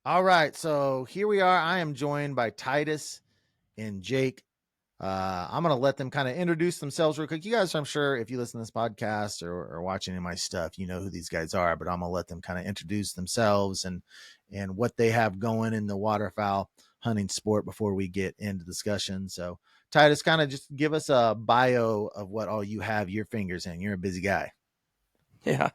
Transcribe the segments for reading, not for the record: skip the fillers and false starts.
All right, so here we are. I am joined by Titus and Jake. I'm going to let them kind of introduce themselves real quick. You guys, I'm sure if you listen to this podcast or watching any of my stuff, you know who these guys are, but I'm going to let them kind of introduce themselves and what they have going in the waterfowl hunting sport before we get into discussion. So, Titus, kind of just give us a bio of what all you have your fingers in. You're a busy guy. Yeah,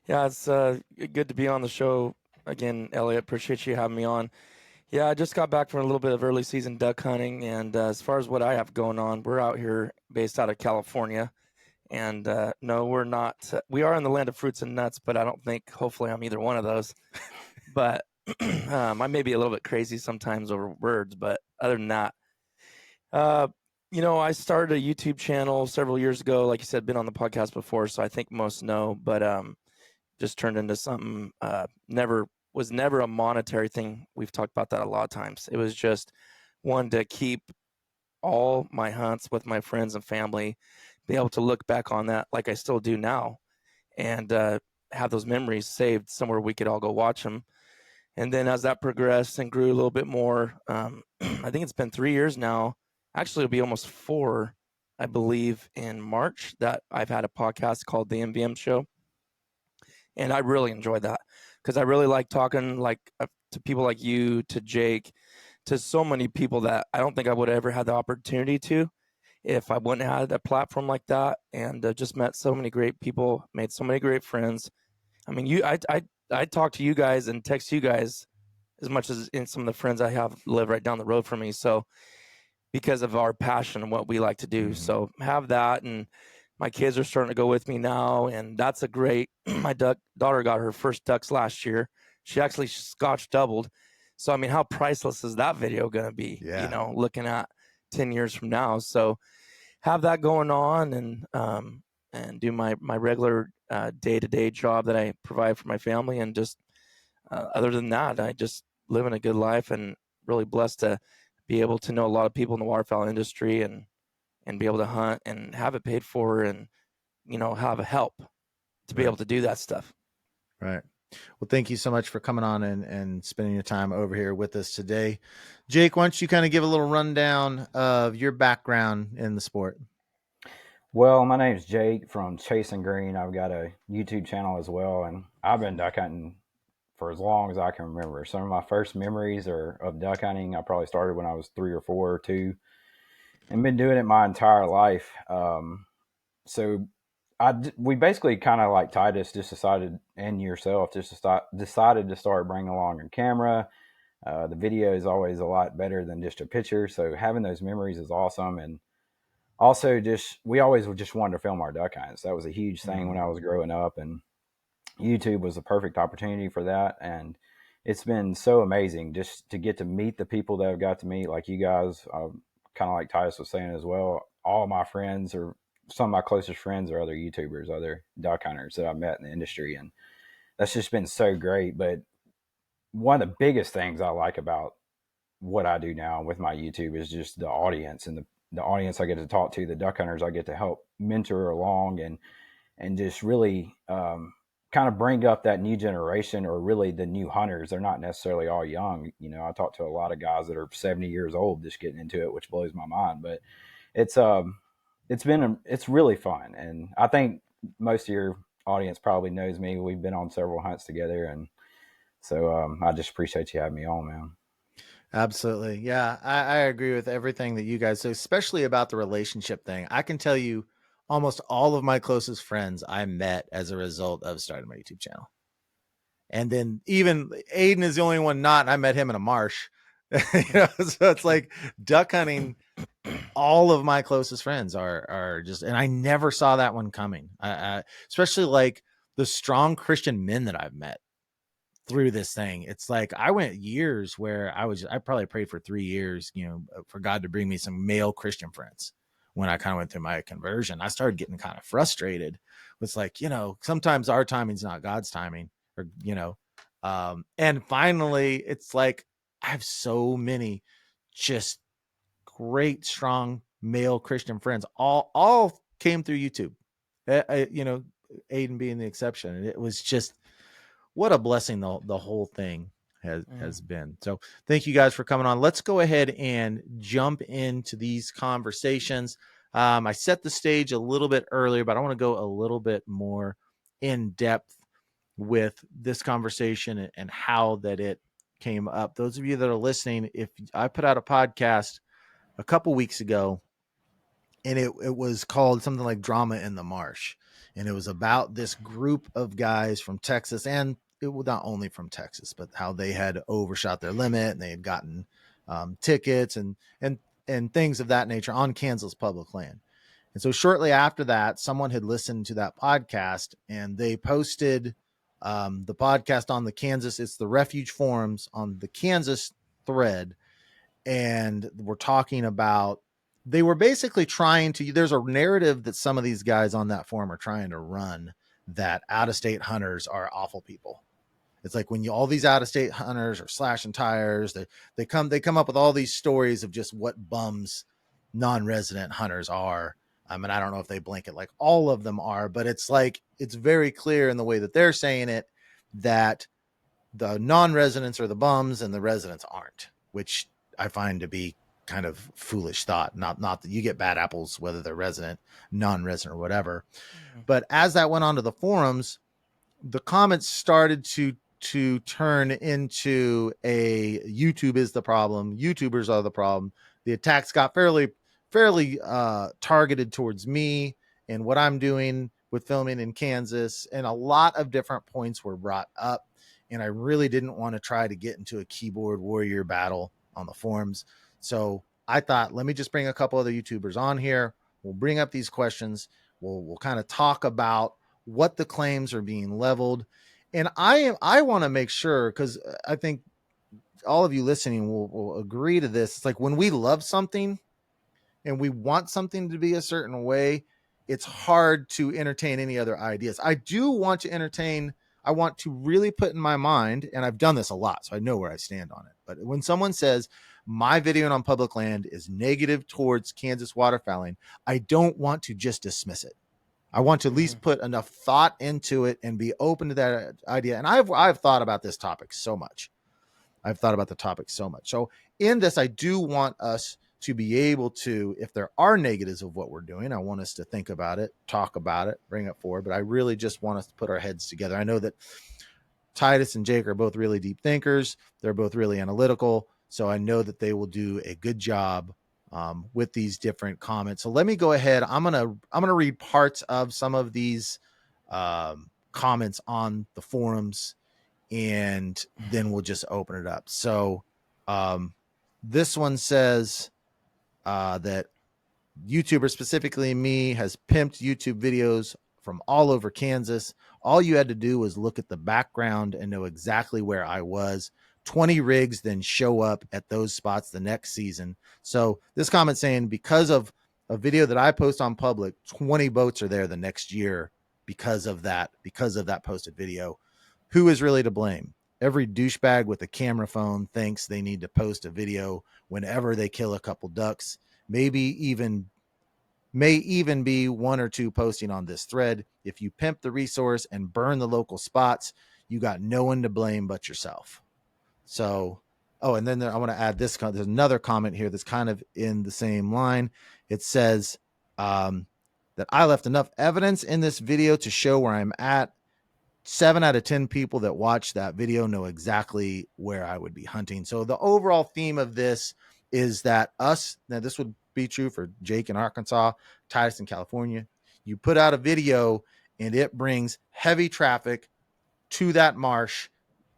yeah, it's good to be on the show again, Elliot. Appreciate you having me on. Yeah, I just got back from a little bit of early season duck hunting, and as far as what I have going on, we're out here based out of California, and no, we're not. We are in the land of fruits and nuts, but I don't think, hopefully, I'm either one of those. But I may be a little bit crazy sometimes over words, but other than that, uh, I started a YouTube channel several years ago. Like you said, been on the podcast before, so I think most know, but just turned into something never a monetary thing. We've talked about that a lot of times. It was just one to keep all my hunts with my friends and family, be able to look back on that like I still do now, and have those memories saved somewhere we could all go watch them. And then as that progressed and grew a little bit more, I think it's been 3 years now. Actually, it'll be almost four, I believe, in March that I've had a podcast called The MVM Show, and I really enjoyed that because I really like talking to people like you, to Jake, to so many people that I don't think I would have ever had the opportunity to if I wouldn't have had a platform like that, and just met so many great people, made so many great friends. I mean, I talk to you guys and text you guys as much as in some of the friends I have live right down the road from me. So because of our passion and what we like to do. Mhm. So have that, and my kids are starting to go with me now, and that's a great. My daughter got her first ducks last year. She actually Scotch doubled. So I mean, how priceless is that video going to be? Yeah. Looking at 10 years from now. So have that going on, and do my regular day to day job that I provide for my family, and just other than that, I just living a good life and really blessed to be able to know a lot of people in the waterfowl industry, and be able to hunt and have it paid for, and have a help to be Right. able to do that stuff. Right. Well, thank you so much for coming on and spending your time over here with us today. Jake, why don't you kind of give a little rundown of your background in the sport? Well, my name's Jake from Chasing Green. I've got a YouTube channel as well, and I've been duck hunting for as long as I can remember. Some of my first memories are of duck hunting. I probably started when I was 3 or 4 or 2, and been doing it my entire life. So we basically kind of like Titus just decided, and yourself just decided to start bringing along a camera. The video is always a lot better than just a picture, so having those memories is awesome. And also, just we always just wanted to film our duck hunts. That was a huge thing when Mm-hmm. I was growing up, and YouTube was the perfect opportunity for that. And it's been so amazing just to get to meet the people that I've got to meet, like you guys. Kind of like Titus was saying as well. All of my friends, or some of my closest friends, are other YouTubers, other duck hunters that I've met in the industry, and that's just been so great. But one of the biggest things I like about what I do now with my YouTube is just the audience, and the audience I get to talk to, the duck hunters I get to help mentor along, and just really kind of bring up that new generation, or really the new hunters. They're not necessarily all young. I talk to a lot of guys that are 70 years old just getting into it, which blows my mind. But it's it's really fun, and I think most of your audience probably knows me. We've been on several hunts together, and so I just appreciate you having me on, man. Absolutely. Yeah, I agree with everything that you guys say, especially about the relationship thing. I can tell you almost all of my closest friends I met as a result of starting my YouTube channel. And then even Aiden is the only one not, and I met him in a marsh. So it's like duck hunting. All of my closest friends are just, and I never saw that one coming. Especially like the strong Christian men that I've met through this thing. It's like I went years where I probably prayed for 3 years, for God to bring me some male Christian friends. When I kind of went through my conversion, I started getting kind of frustrated. It's like, sometimes our timing's not God's timing, and finally it's like I have so many just great, strong male Christian friends. All came through YouTube. Aiden being the exception. And it was just what a blessing the whole thing has been. So thank you guys for coming on. Let's go ahead and jump into these conversations. I set the stage a little bit earlier, but I want to go a little bit more in depth with this conversation and how that it came up. Those of you that are listening, if I put out a podcast a couple weeks ago, and it was called something like Drama in the Marsh. And it was about this group of guys from Texas, and it was not only from Texas, but how they had overshot their limit and they had gotten tickets and things of that nature on Kansas public land. And so shortly after that, someone had listened to that podcast and they posted the podcast on the Kansas, it's the Refuge Forums on the Kansas thread. And we're talking about, they were basically trying to, there's a narrative that some of these guys on that forum are trying to run, that out-of-state hunters are awful people. It's like when all these out-of-state hunters are slashing tires, they come up with all these stories of just what bums non-resident hunters are. I mean, I don't know if they blanket like all of them are, but it's like, it's very clear in the way that they're saying it that the non-residents are the bums and the residents aren't, which I find to be kind of foolish thought. Not that you get bad apples, whether they're resident, non-resident or whatever. But as that went on to the forums, the comments started to turn into a YouTube is the problem. YouTubers are the problem. The attacks got fairly targeted towards me and what I'm doing with filming in Kansas. And a lot of different points were brought up. And I really didn't want to try to get into a keyboard warrior battle on the forums. So I thought, let me just bring a couple other YouTubers on here. We'll bring up these questions. We'll kind of talk about what the claims are being leveled. And I want to make sure, because I think all of you listening will agree to this. It's like when we love something and we want something to be a certain way, it's hard to entertain any other ideas. I do want to entertain. I want to really put in my mind, and I've done this a lot, so I know where I stand on it. But when someone says my video on public land is negative towards Kansas waterfowling, I don't want to just dismiss it. I want to at least put enough thought into it and be open to that idea. And I've thought about this topic so much. So in this, I do want us to be able to, if there are negatives of what we're doing, I want us to think about it, talk about it, bring it forward. But I really just want us to put our heads together. I know that Titus and Jake are both really deep thinkers. They're both really analytical. So I know that they will do a good job with these different comments. So let me go ahead. I'm gonna read parts of some of these comments on the forums, and then we'll just open it up. So this one says that YouTuber, specifically me, has pimped YouTube videos from all over Kansas. All you had to do was look at the background and know exactly where I was. 20 rigs then show up at those spots the next season. So this comment saying, because of a video that I post on public, 20 boats are there the next year because of that posted video. Who is really to blame? Every douchebag with a camera phone thinks they need to post a video whenever they kill a couple ducks. May even be one or two posting on this thread. If you pimp the resource and burn the local spots, you got no one to blame but yourself. So, and then I want to add this. There's another comment here that's kind of in the same line. It says that I left enough evidence in this video to show where I'm at. 7 out of 10 people that watch that video know exactly where I would be hunting. So the overall theme of this is that now this would be true for Jake in Arkansas, Titus in California. You put out a video and it brings heavy traffic to that marsh.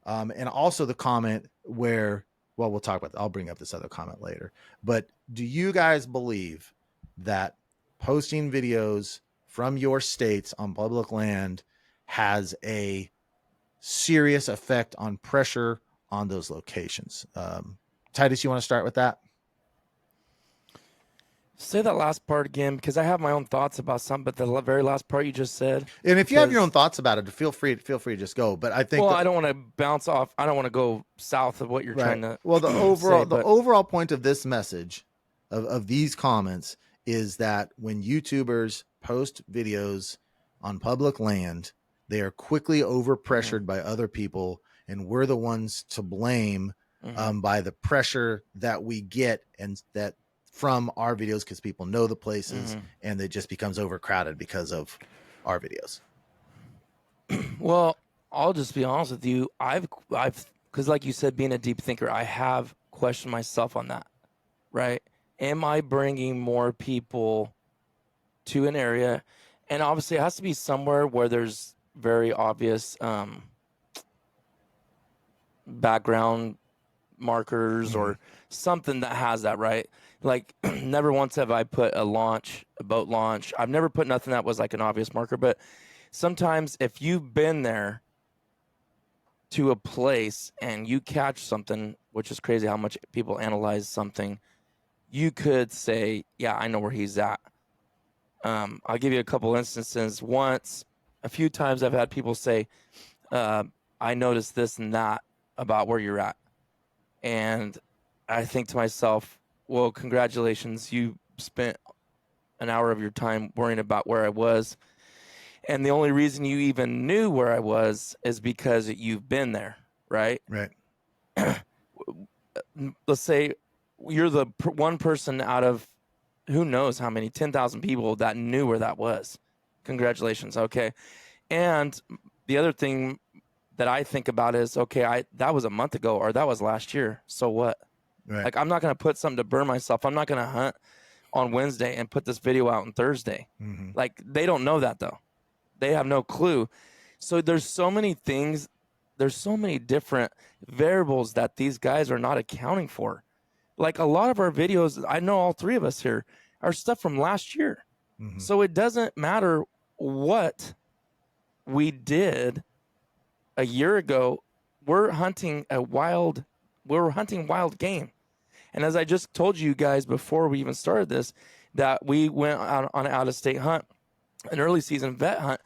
And also the comment where, well, we'll talk about that. I'll bring up this other comment later. But do you guys believe that posting videos from your states on public land has a serious effect on pressure on those locations? Titus, you want to start with that? Say that last part again, because I have my own thoughts about something, but the very last part you just said. And if you have your own thoughts about it, feel free to just go. But I think, well, I don't want to bounce off. I don't want to go south of what you're trying to. Well, the overall point of this message, of these comments, is that when YouTubers post videos on public land, they are quickly overpressured by other people, and we're the ones to blame by the pressure that we get and that from our videos, because people know the places and it just becomes overcrowded because of our videos. Well, I'll just be honest with you. I've because like you said, being a deep thinker, I have questioned myself on that, right? Am I bringing more people to an area? And obviously it has to be somewhere where there's very obvious background markers or something that has that, right? Like never once have I put a boat launch. I've never put nothing that was like an obvious marker, but sometimes if you've been there to a place and you catch something, which is crazy how much people analyze something, you could say, yeah, I know where he's at. I'll give you a couple instances. A few times I've had people say, I noticed this and that about where you're at. And I think to myself, well, congratulations. You spent an hour of your time worrying about where I was. And the only reason you even knew where I was is because you've been there, right? Right. Let's say you're the one person out of who knows how many, 10,000 people that knew where that was. Congratulations. Okay. And the other thing that I think about is, okay, that was a month ago or that was last year. So what? Right. Like, I'm not going to put something to burn myself. I'm not going to hunt on Wednesday and put this video out on Thursday. Like, they don't know that though. They have no clue. So there's so many things. There's so many different variables that these guys are not accounting for. Like a lot of our videos, I know all three of us here, are stuff from last year. So it doesn't matter what we did a year ago. We're hunting wild game. And as I just told you guys before we even started this, that we went on an out-of-state hunt, an early season vet hunt.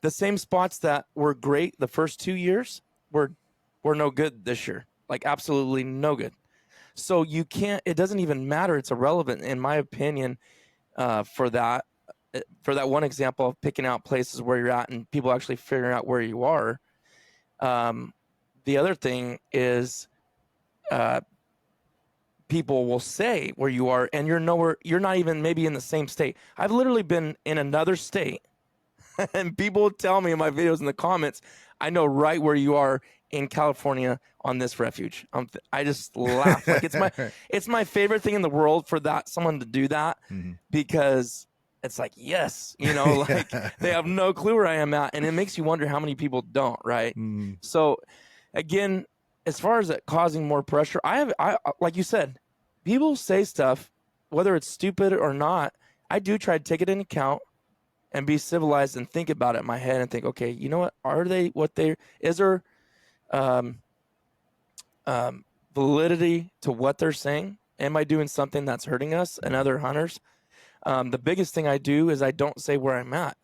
The same spots that were great the first 2 years were no good this year. Like absolutely no good. So it doesn't even matter. It's irrelevant in my opinion for that one example of picking out places where you're at and people actually figuring out where you are. The other thing is people will say where you are and you're not even maybe in the same state. I've literally been in another state and people tell me in my videos in the comments, I know right where you are in California on this refuge. I just laugh. Like it's my favorite thing in the world for someone to do that because it's like, yes, like they have no clue where I am at. And it makes you wonder how many people don't, right? So again, as far as it causing more pressure, I like you said, people say stuff, whether it's stupid or not. I do try to take it into account and be civilized and think about it in my head and think, okay, you know what? Is there validity to what they're saying? Am I doing something that's hurting us and other hunters? The biggest thing I do is I don't say where I'm at.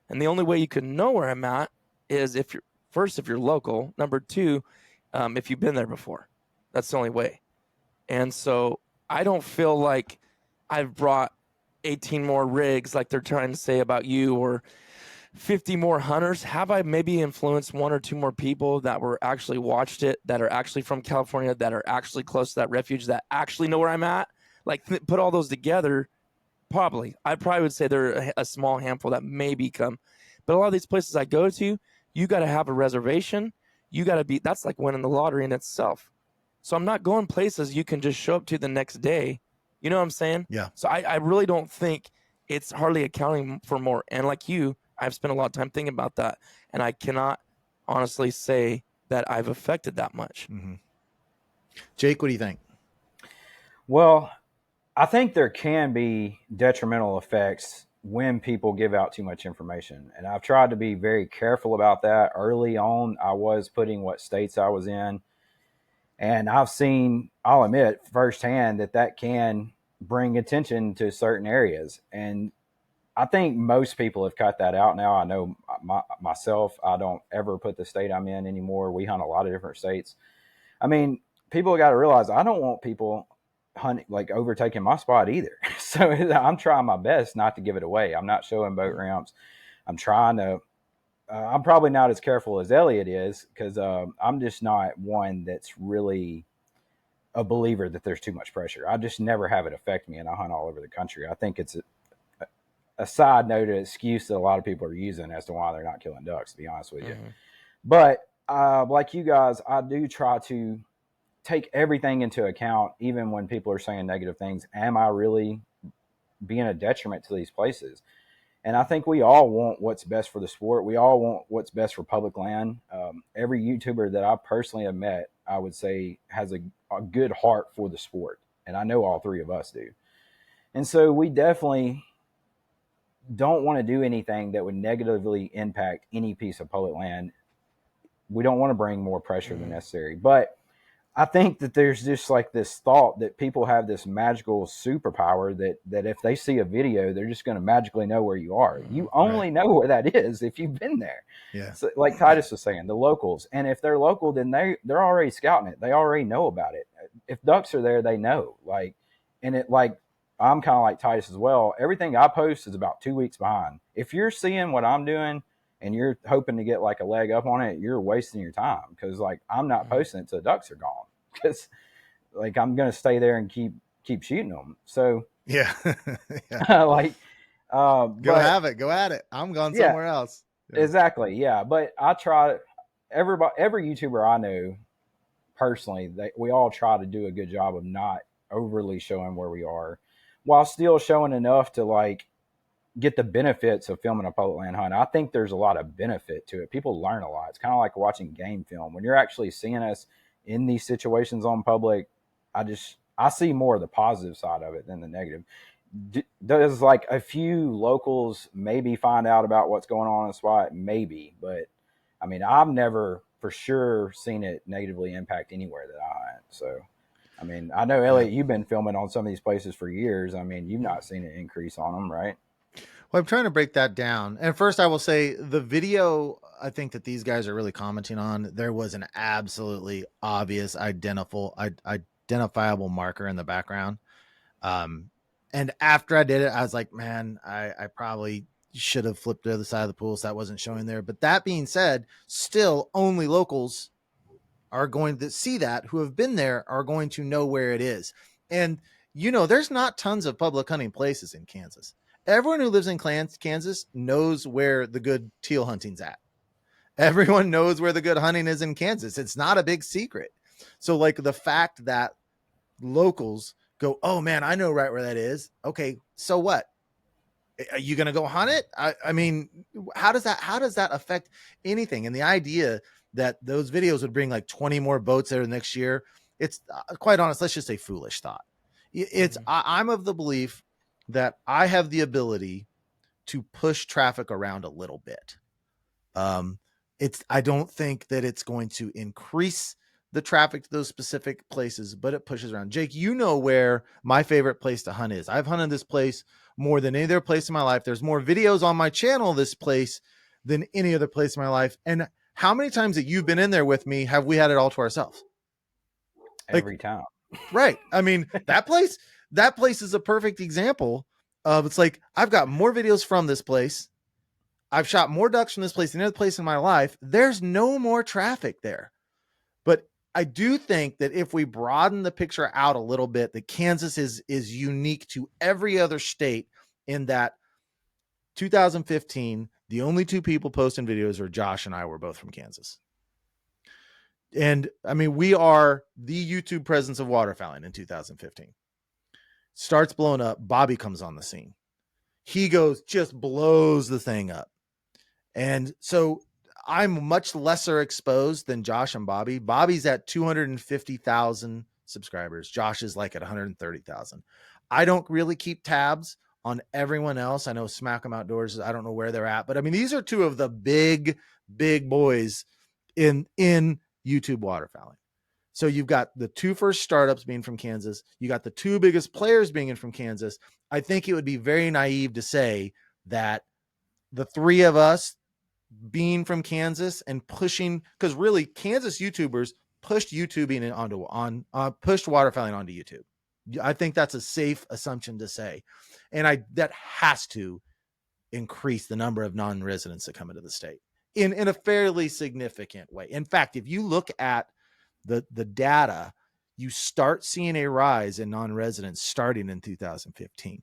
And the only way you can know where I'm at is if you're local. Number two, if you've been there before. That's the only way. And so I don't feel like I've brought 18 more rigs like they're trying to say about you or 50 more hunters. Have I maybe influenced one or two more people that were actually watched it, that are actually from California, that are actually close to that refuge, that actually know where I'm at? Like put all those together, probably. I probably would say they're a small handful that maybe come. But a lot of these places I go to, you got to have a reservation. That's like winning the lottery in itself. So I'm not going places you can just show up to the next day. You know what I'm saying? Yeah. So I really don't think it's hardly accounting for more. And like you, I've spent a lot of time thinking about that. And I cannot honestly say that I've affected that much. Jake, what do you think? Well, I think there can be detrimental effects when people give out too much information. And I've tried to be very careful about that. Early on, I was putting what states I was in. And I've seen, I'll admit firsthand that can bring attention to certain areas. And I think most people have cut that out now. I know myself, I don't ever put the state I'm in anymore. We hunt a lot of different states. I mean, people got to realize I don't want people hunting, like overtaking my spot either. So I'm trying my best not to give it away. I'm not showing boat ramps. I'm trying to I'm probably not as careful as Elliot is because I'm just not one that's really a believer that there's too much pressure. I just never have it affect me, and I hunt all over the country. I think it's a side note, an excuse that a lot of people are using as to why they're not killing ducks, to be honest with you. Mhm. But like you guys, I do try to take everything into account, even when people are saying negative things. Am I really being a detriment to these places? And I think we all want what's best for the sport. We all want what's best for public land. Every YouTuber that I personally have met, I would say, has a good heart for the sport. And I know all three of us do. And so we definitely don't want to do anything that would negatively impact any piece of public land. We don't want to bring more pressure than necessary. But I think that there's just like this thought that people have this magical superpower that if they see a video, they're just going to magically know where you are. You only know where that is if you've been there. Yeah. So, like Titus was saying, the locals. And if they're local, then they're already scouting it. They already know about it. If ducks are there, they know. I'm kind of like Titus as well. Everything I post is about 2 weeks behind. If you're seeing what I'm doing and you're hoping to get like a leg up on it, you're wasting your time because like I'm not posting it till the ducks are gone because like I'm gonna stay there and keep shooting them. So Yeah. like Go have it. Go at it. I'm going somewhere else. Yeah. Exactly. Yeah, but I try. Every YouTuber I know personally, we all try to do a good job of not overly showing where we are, while still showing enough to like get the benefits of filming a public land hunt. I think there's a lot of benefit to it. People learn a lot. It's kind of like watching game film. When you're actually seeing us in these situations on public, I see more of the positive side of it than the negative. Does like a few locals maybe find out about what's going on in the spot? Maybe. But I mean, I've never for sure seen it negatively impact anywhere that I hunt. So I mean, I know, Elliot, you've been filming on some of these places for years. I mean, you've not seen an increase on them, right? Well, I'm trying to break that down. And first, I will say the video I think that these guys are really commenting on, there was an absolutely obvious identifiable marker in the background. And after I did it, I was like, man, I probably should have flipped to the other side of the pool so that wasn't showing there. But that being said, still only locals are going to see that, who have been there are going to know where it is. And, you know, there's not tons of public hunting places in Kansas. Everyone who lives in Kansas knows where the good teal hunting's at. Everyone knows where the good hunting is in Kansas. It's not a big secret. So like the fact that locals go, oh man, I know right where that is. Okay, so what? Are you going to go hunt it? I mean, how does that affect anything? And the idea that those videos would bring like 20 more boats there next year, it's quite honest. Let's just say foolish thought. I'm of the belief that I have the ability to push traffic around a little bit. I don't think that it's going to increase the traffic to those specific places, but it pushes around. Jake, you know where my favorite place to hunt is. I've hunted this place more than any other place in my life. There's more videos on my channel of this place than any other place in my life. And how many times that you've been in there with me have we had it all to ourselves? Every time. Right. I mean, that place is a perfect example of, it's like, I've got more videos from this place. I've shot more ducks from this place than any other place in my life. There's no more traffic there. But I do think that if we broaden the picture out a little bit, that Kansas is unique to every other state in that 2015, the only two people posting videos are Josh and I were both from Kansas. And I mean, we are the YouTube presence of waterfowling in 2015. Starts blowing up. Bobby comes on the scene. He just blows the thing up. And so I'm much lesser exposed than Josh and Bobby. Bobby's at 250,000 subscribers. Josh is like at 130,000. I don't really keep tabs on everyone else. I know Smack 'em Outdoors, I don't know where they're at, but I mean, these are two of the big boys in YouTube waterfowling. So you've got the two first startups being from Kansas. You got the two biggest players being from Kansas. I think it would be very naive to say that the three of us being from Kansas and pushing, because really Kansas YouTubers pushed YouTubing pushed waterfowling onto YouTube. I think that's a safe assumption to say. And that has to increase the number of non-residents that come into the state. in a fairly significant way. In fact, if you look at the data, you start seeing a rise in non-residents starting in 2015.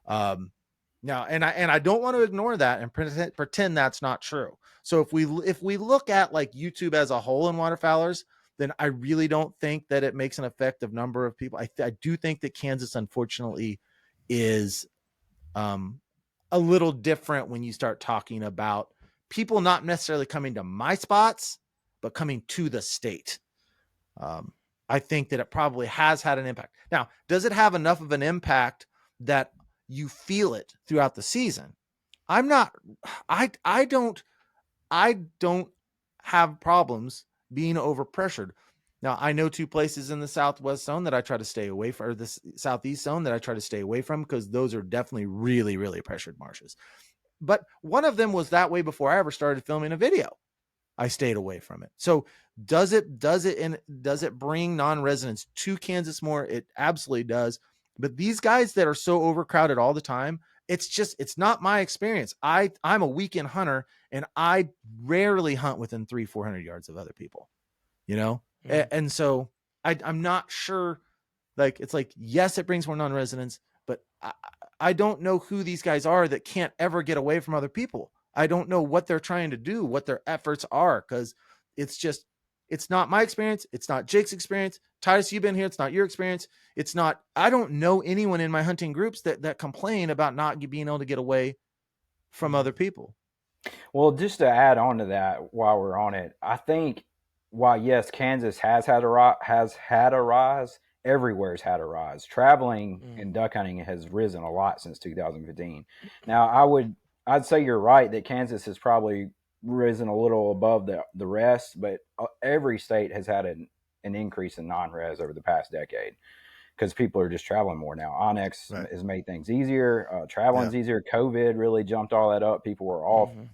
Now, and I don't want to ignore that and pretend that's not true. So if we look at like YouTube as a whole in waterfowlers, then I really don't think that it makes an effective number of people. I do think that Kansas, unfortunately, is a little different when you start talking about people not necessarily coming to my spots, but coming to the state. I think that it probably has had an impact. Now, does it have enough of an impact that you feel it throughout the season? I don't have problems being overpressured. Now, I know two places in the Southwest zone that I try to stay away from, or the Southeast zone that I try to stay away from, because those are definitely really, really pressured marshes. But one of them was that way before I ever started filming a video. I stayed away from it. So does it bring non-residents to Kansas more? It absolutely does. But these guys that are so overcrowded all the time, it's not my experience. I'm a weekend hunter, and I rarely hunt within 300-400 yards of other people, you know? Mm-hmm. And so I'm not sure, like, it's like, yes, it brings more non-residents, but I don't know who these guys are that can't ever get away from other people. I don't know what they're trying to do, what their efforts are, because it's not my experience. It's not Jake's experience. Titus, you've been here. It's not your experience. I don't know anyone in my hunting groups that complain about not being able to get away from other people. Well, just to add on to that while we're on it, I think while yes, Kansas has had a rise, everywhere's had a rise. Traveling and duck hunting has risen a lot since 2015. Now, I'd say you're right that Kansas has probably risen a little above the rest, but every state has had an increase in non-res over the past decade because people are just traveling more now. Onyx has made things easier. Traveling's easier. COVID really jumped all that up. People were off. Mm-hmm.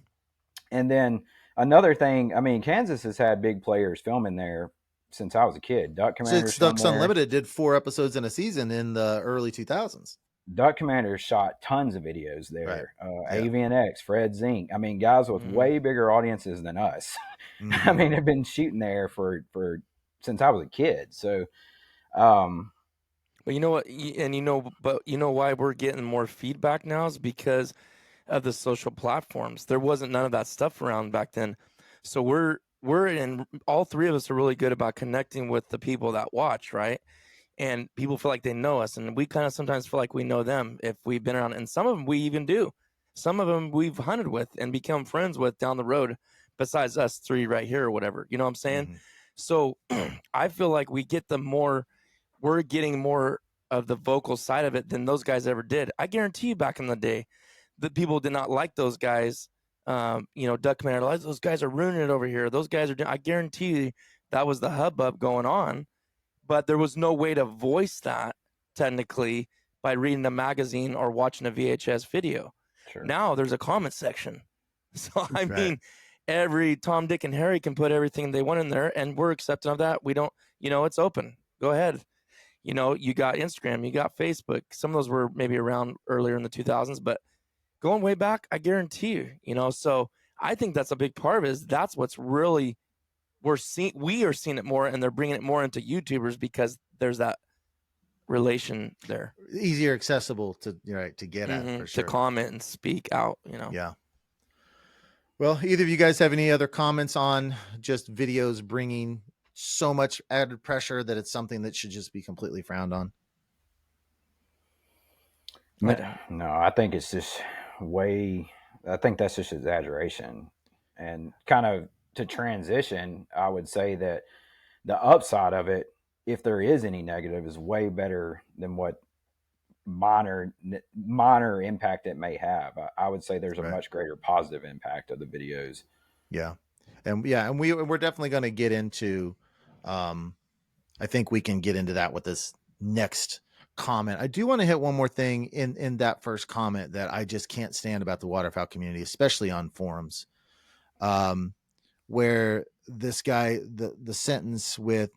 And then another thing, I mean, Kansas has had big players filming there since I was a kid. Duck Commanders. Ducks Unlimited did 4 episodes in a season in the early 2000s. Duck Commanders shot tons of videos there. Right. AVNX, Fred Zink. I mean, guys with way bigger audiences than us. Mm-hmm. I mean, have been shooting there for since I was a kid. So, but you know what? But you know why we're getting more feedback now is because of the social platforms. There wasn't none of that stuff around back then. So we're in, all three of us are really good about connecting with the people that watch, right? And people feel like they know us, and we kind of sometimes feel like we know them if we've been around. And some of them we even do. Some of them we've hunted with and become friends with down the road, besides us three right here or whatever. You know what I'm saying? Mm-hmm. So I feel like we're getting more of the vocal side of it than those guys ever did. I guarantee you back in the day, the people did not like those guys. Duck Commander, those guys are ruining it over here. Those guys are I guarantee you that was the hubbub going on. But there was no way to voice that technically by reading a magazine or watching a VHS video. Sure. Now there's a comment section. So, I mean, every Tom, Dick, and Harry can put everything they want in there, and we're accepting of that. We don't, it's open. Go ahead. You got Instagram, you got Facebook. Some of those were maybe around earlier in the 2000s, but going way back, I guarantee you, so I think that's a big part of it is that's what's really we are seeing it more, and they're bringing it more into YouTubers because there's that relation there. Easier accessible to get at, for sure. To comment and speak out, Yeah. Well, either of you guys have any other comments on just videos bringing so much added pressure that it's something that should just be completely frowned on? No, I think it's just I think that's just exaggeration. And kind of to transition, I would say that the upside of it, if there is any negative, is way better than what minor impact it may have. I would say there's a much greater positive impact of the videos. Yeah. And we're definitely going to get into, I think we can get into that with this next comment. I do want to hit one more thing in that first comment that I just can't stand about the waterfowl community, especially on forums, where this guy, the sentence with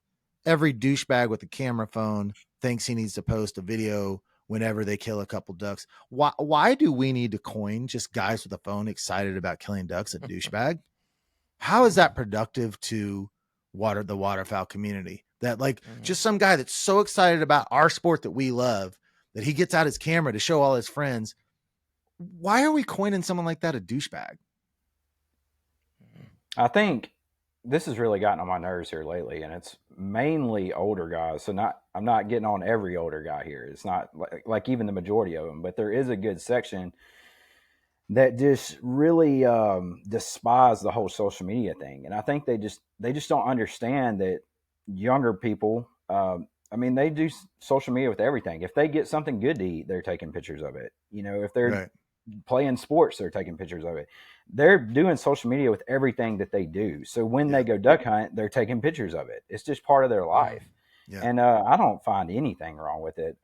every douchebag with a camera phone thinks he needs to post a video whenever they kill a couple ducks. Why do we need to coin just guys with a phone excited about killing ducks a douchebag? How is that productive to the waterfowl community? That like just some guy that's so excited about our sport that we love that he gets out his camera to show all his friends. Why are we coining someone like that a douchebag? I think this has really gotten on my nerves here lately, and it's mainly older guys. So I'm not getting on every older guy here. It's not like even the majority of them, but there is a good section that just really despise the whole social media thing. And I think they just don't understand that younger people. I mean, they do social media with everything. If they get something good to eat, they're taking pictures of it. You know, if they're Right. playing sports, they're taking pictures of it. They're doing social media with everything that they do. So when Yeah. they go duck hunt, they're taking pictures of it. It's just part of their life. Yeah. And I don't find anything wrong with it.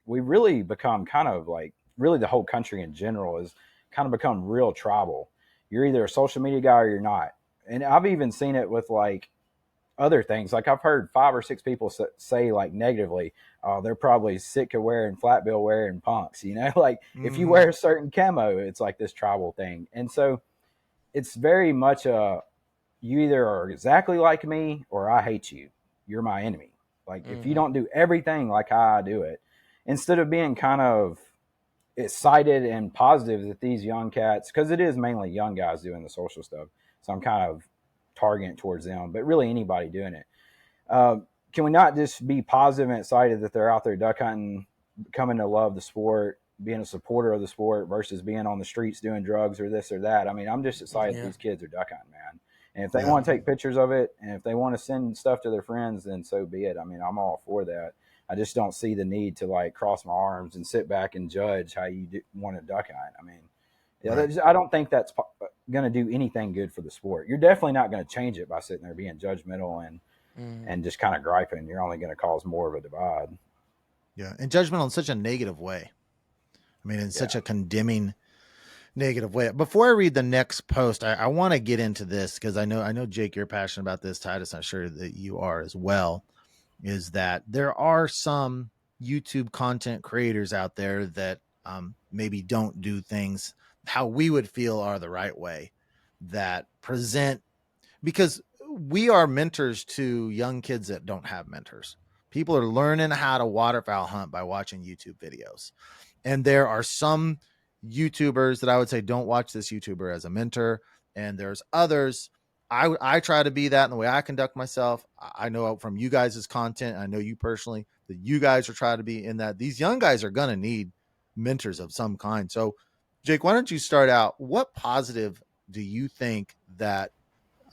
We really become kind of like, really the whole country in general is kind of become real tribal. You're either a social media guy or you're not. And I've even seen it with like other things. Like I've heard 5 or 6 people say like negatively, oh, they're probably sick of wearing flat bill wearing punks. You know, like if you wear a certain camo, it's like this tribal thing. And so it's very much you either are exactly like me or I hate you. You're my enemy. Like if you don't do everything like how I do it, instead of being kind of excited and positive that these young cats, because it is mainly young guys doing the social stuff, so I'm kind of targeting towards them, but really anybody doing it. Can we not just be positive and excited that they're out there duck hunting, coming to love the sport, being a supporter of the sport versus being on the streets doing drugs or this or that? I mean, I'm just excited that these kids are duck hunting, man. And if they want to take pictures of it and if they want to send stuff to their friends, then so be it. I mean, I'm all for that. I just don't see the need to like cross my arms and sit back and judge how you want to duck hunt. I mean, I don't think that's going to do anything good for the sport. You're definitely not going to change it by sitting there being judgmental and just kind of griping. You're only going to cause more of a divide. Yeah, and judgmental in such a negative way. I mean, in such a condemning, negative way. Before I read the next post, I want to get into this because I know Jake, you're passionate about this. Titus, I'm sure that you are as well. Is that there are some YouTube content creators out there that maybe don't do things how we would feel are the right way, that present, because we are mentors to young kids that don't have mentors. People are learning how to waterfowl hunt by watching YouTube videos. And there are some YouTubers that I would say don't watch this YouTuber as a mentor. And there's others. I try to be that in the way I conduct myself. I know from you guys' content, I know you personally, that you guys are trying to be in that. These young guys are going to need mentors of some kind. So, Jake, why don't you start out? What positive do you think that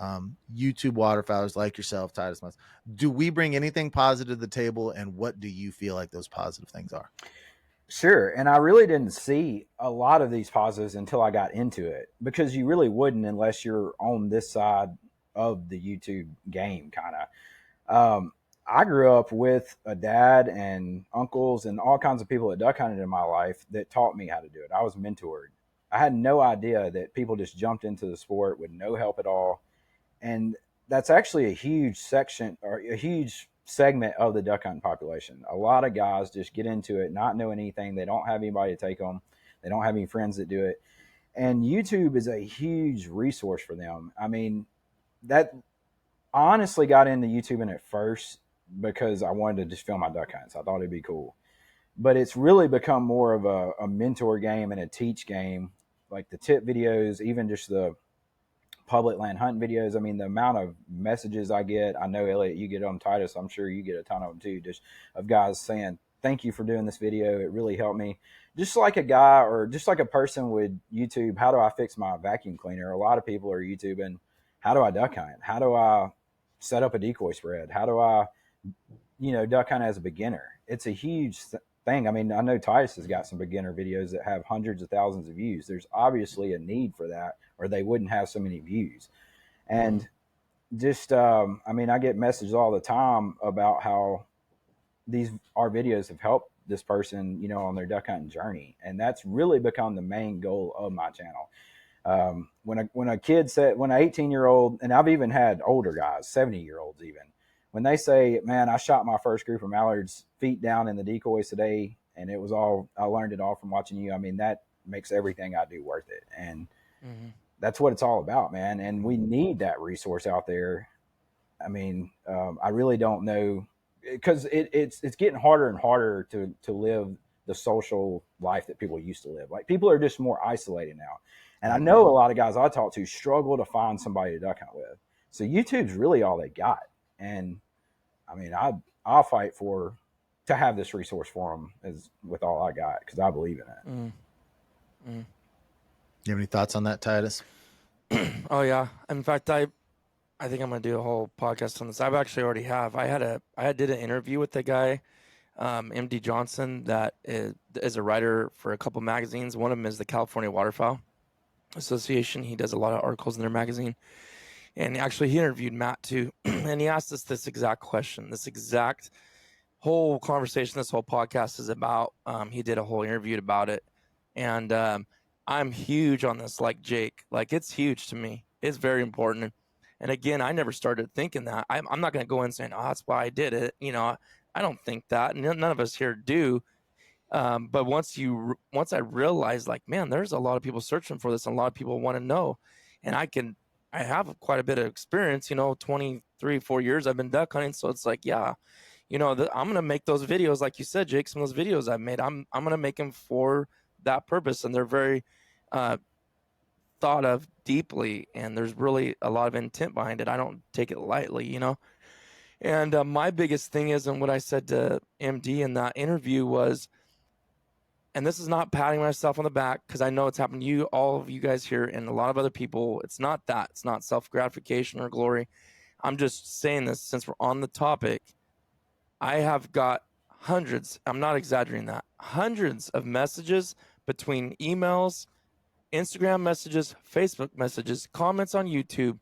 YouTube waterfowlers like yourself, Titus Mutz, do we bring anything positive to the table? And what do you feel like those positive things are? Sure. And I really didn't see a lot of these positives until I got into it because you really wouldn't unless you're on this side of the YouTube game, kind of. I grew up with a dad and uncles and all kinds of people that duck hunted in my life that taught me how to do it. I was mentored. I had no idea that people just jumped into the sport with no help at all. And that's actually a huge section or a huge segment of the duck hunting population. A lot of guys just get into it not knowing anything. They don't have anybody to take them. They don't have any friends that do it. And YouTube is a huge resource for them. I mean, that I honestly got into YouTubing at first because I wanted to just film my duck hunts. I thought it'd be cool. But it's really become more of a mentor game and a teach game, like the tip videos, even just the public land hunt videos. I mean, the amount of messages I get, I know Elliot, you get them, Titus, I'm sure you get a ton of them too, just of guys saying, thank you for doing this video. It really helped me. Just like a guy or just like a person would YouTube, how do I fix my vacuum cleaner? A lot of people are YouTubing, how do I duck hunt? How do I set up a decoy spread? How do I, duck hunt as a beginner? It's a huge thing. I mean, I know Titus has got some beginner videos that have hundreds of thousands of views. There's obviously a need for that, or they wouldn't have so many views. And just, I get messages all the time about how our videos have helped this person, on their duck hunting journey. And that's really become the main goal of my channel. When an 18-year-old, and I've even had older guys, 70-year-olds even, when they say, man, I shot my first group of mallards feet down in the decoys today, and I learned it all from watching you. I mean, that makes everything I do worth it. And that's what it's all about, man. And we need that resource out there. I mean, I really don't know, because it's getting harder and harder to live the social life that people used to live. Like, people are just more isolated now. And I know a lot of guys I talk to struggle to find somebody to duck hunt with. So YouTube's really all they got. And I mean, I'll fight to have this resource for them as with all I got, because I believe in it. You have any thoughts on that, Titus? Oh yeah. In fact, I think I'm gonna do a whole podcast on this. I've actually already have. I did an interview with the guy, MD Johnson, that is a writer for a couple magazines. One of them is the California Waterfowl Association. He does a lot of articles in their magazine. And actually, he interviewed Matt too, and he asked us this exact question. This exact whole conversation, this whole podcast is about. He did a whole interview about it, and I'm huge on this, like Jake. Like, it's huge to me. It's very important. And again, I never started thinking that. I'm not going to go in saying, "Oh, that's why I did it." You know, I don't think that. None of us here do. But once I realized, like, man, there's a lot of people searching for this, and a lot of people want to know, and I have quite a bit of experience. You know, 23, 4 years I've been duck hunting, so it's like, yeah, you know, I'm gonna make those videos, like you said, Jake. Some of those videos I've made, I'm gonna make them for that purpose, and they're very thought of deeply, and there's really a lot of intent behind it. I don't take it lightly, you know. And my biggest thing is, and what I said to MD in that interview was, and this is not patting myself on the back, because I know it's happened to you, all of you guys here, and a lot of other people. It's not that. It's not self-gratification or glory. I'm just saying this since we're on the topic. I have got hundreds, I'm not exaggerating that, hundreds of messages between emails, Instagram messages, Facebook messages, comments on YouTube,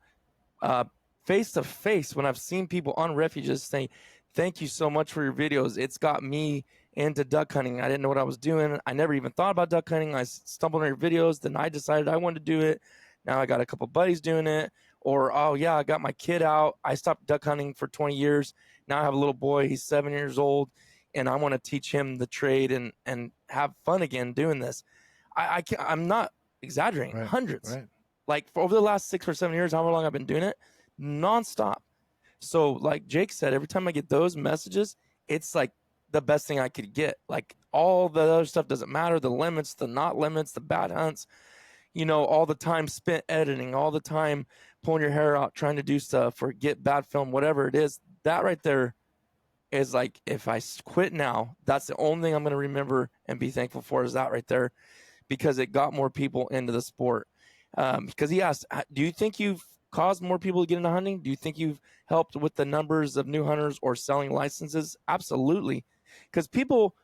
face to face, when I've seen people on refuges saying, "Thank you so much for your videos. It's got me into duck hunting. I didn't know what I was doing. I never even thought about duck hunting. I stumbled on your videos. Then I decided I wanted to do it. Now I got a couple buddies doing it." Or, "Oh yeah, I got my kid out. I stopped duck hunting for 20 years. Now I have a little boy. He's 7 years old, and I want to teach him the trade and have fun again doing this." I'm not exaggerating. Right, Hundreds. right. Like, for over the last 6 or 7 years, however long I've been doing it, nonstop. So like Jake said, every time I get those messages, it's like the best thing I could get. Like, all the other stuff doesn't matter. The limits, the not limits, the bad hunts, you know, all the time spent editing, all the time pulling your hair out, trying to do stuff or get bad film, whatever it is. That right there is like, if I quit now, that's the only thing I'm going to remember and be thankful for, is that right there, because it got more people into the sport. Because he asked, "Do you think you've caused more people to get into hunting? Do you think you've helped with the numbers of new hunters or selling licenses?" Absolutely. Because people,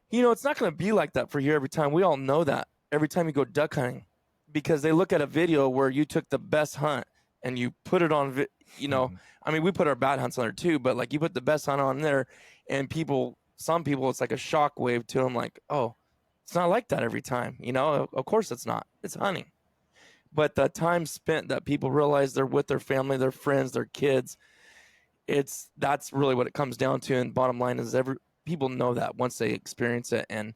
you know, it's not going to be like that for you every time. We all know that every time you go duck hunting, because they look at a video where you took the best hunt and you put it on, you know, I mean, we put our bad hunts on there too, but like, you put the best hunt on there, and some people, it's like a shock wave to them, like, oh, it's not like that every time. You know, of course it's not. It's hunting. But the time spent that people realize they're with their family, their friends, their kids, that's really what it comes down to. And bottom line is, people know that once they experience it. And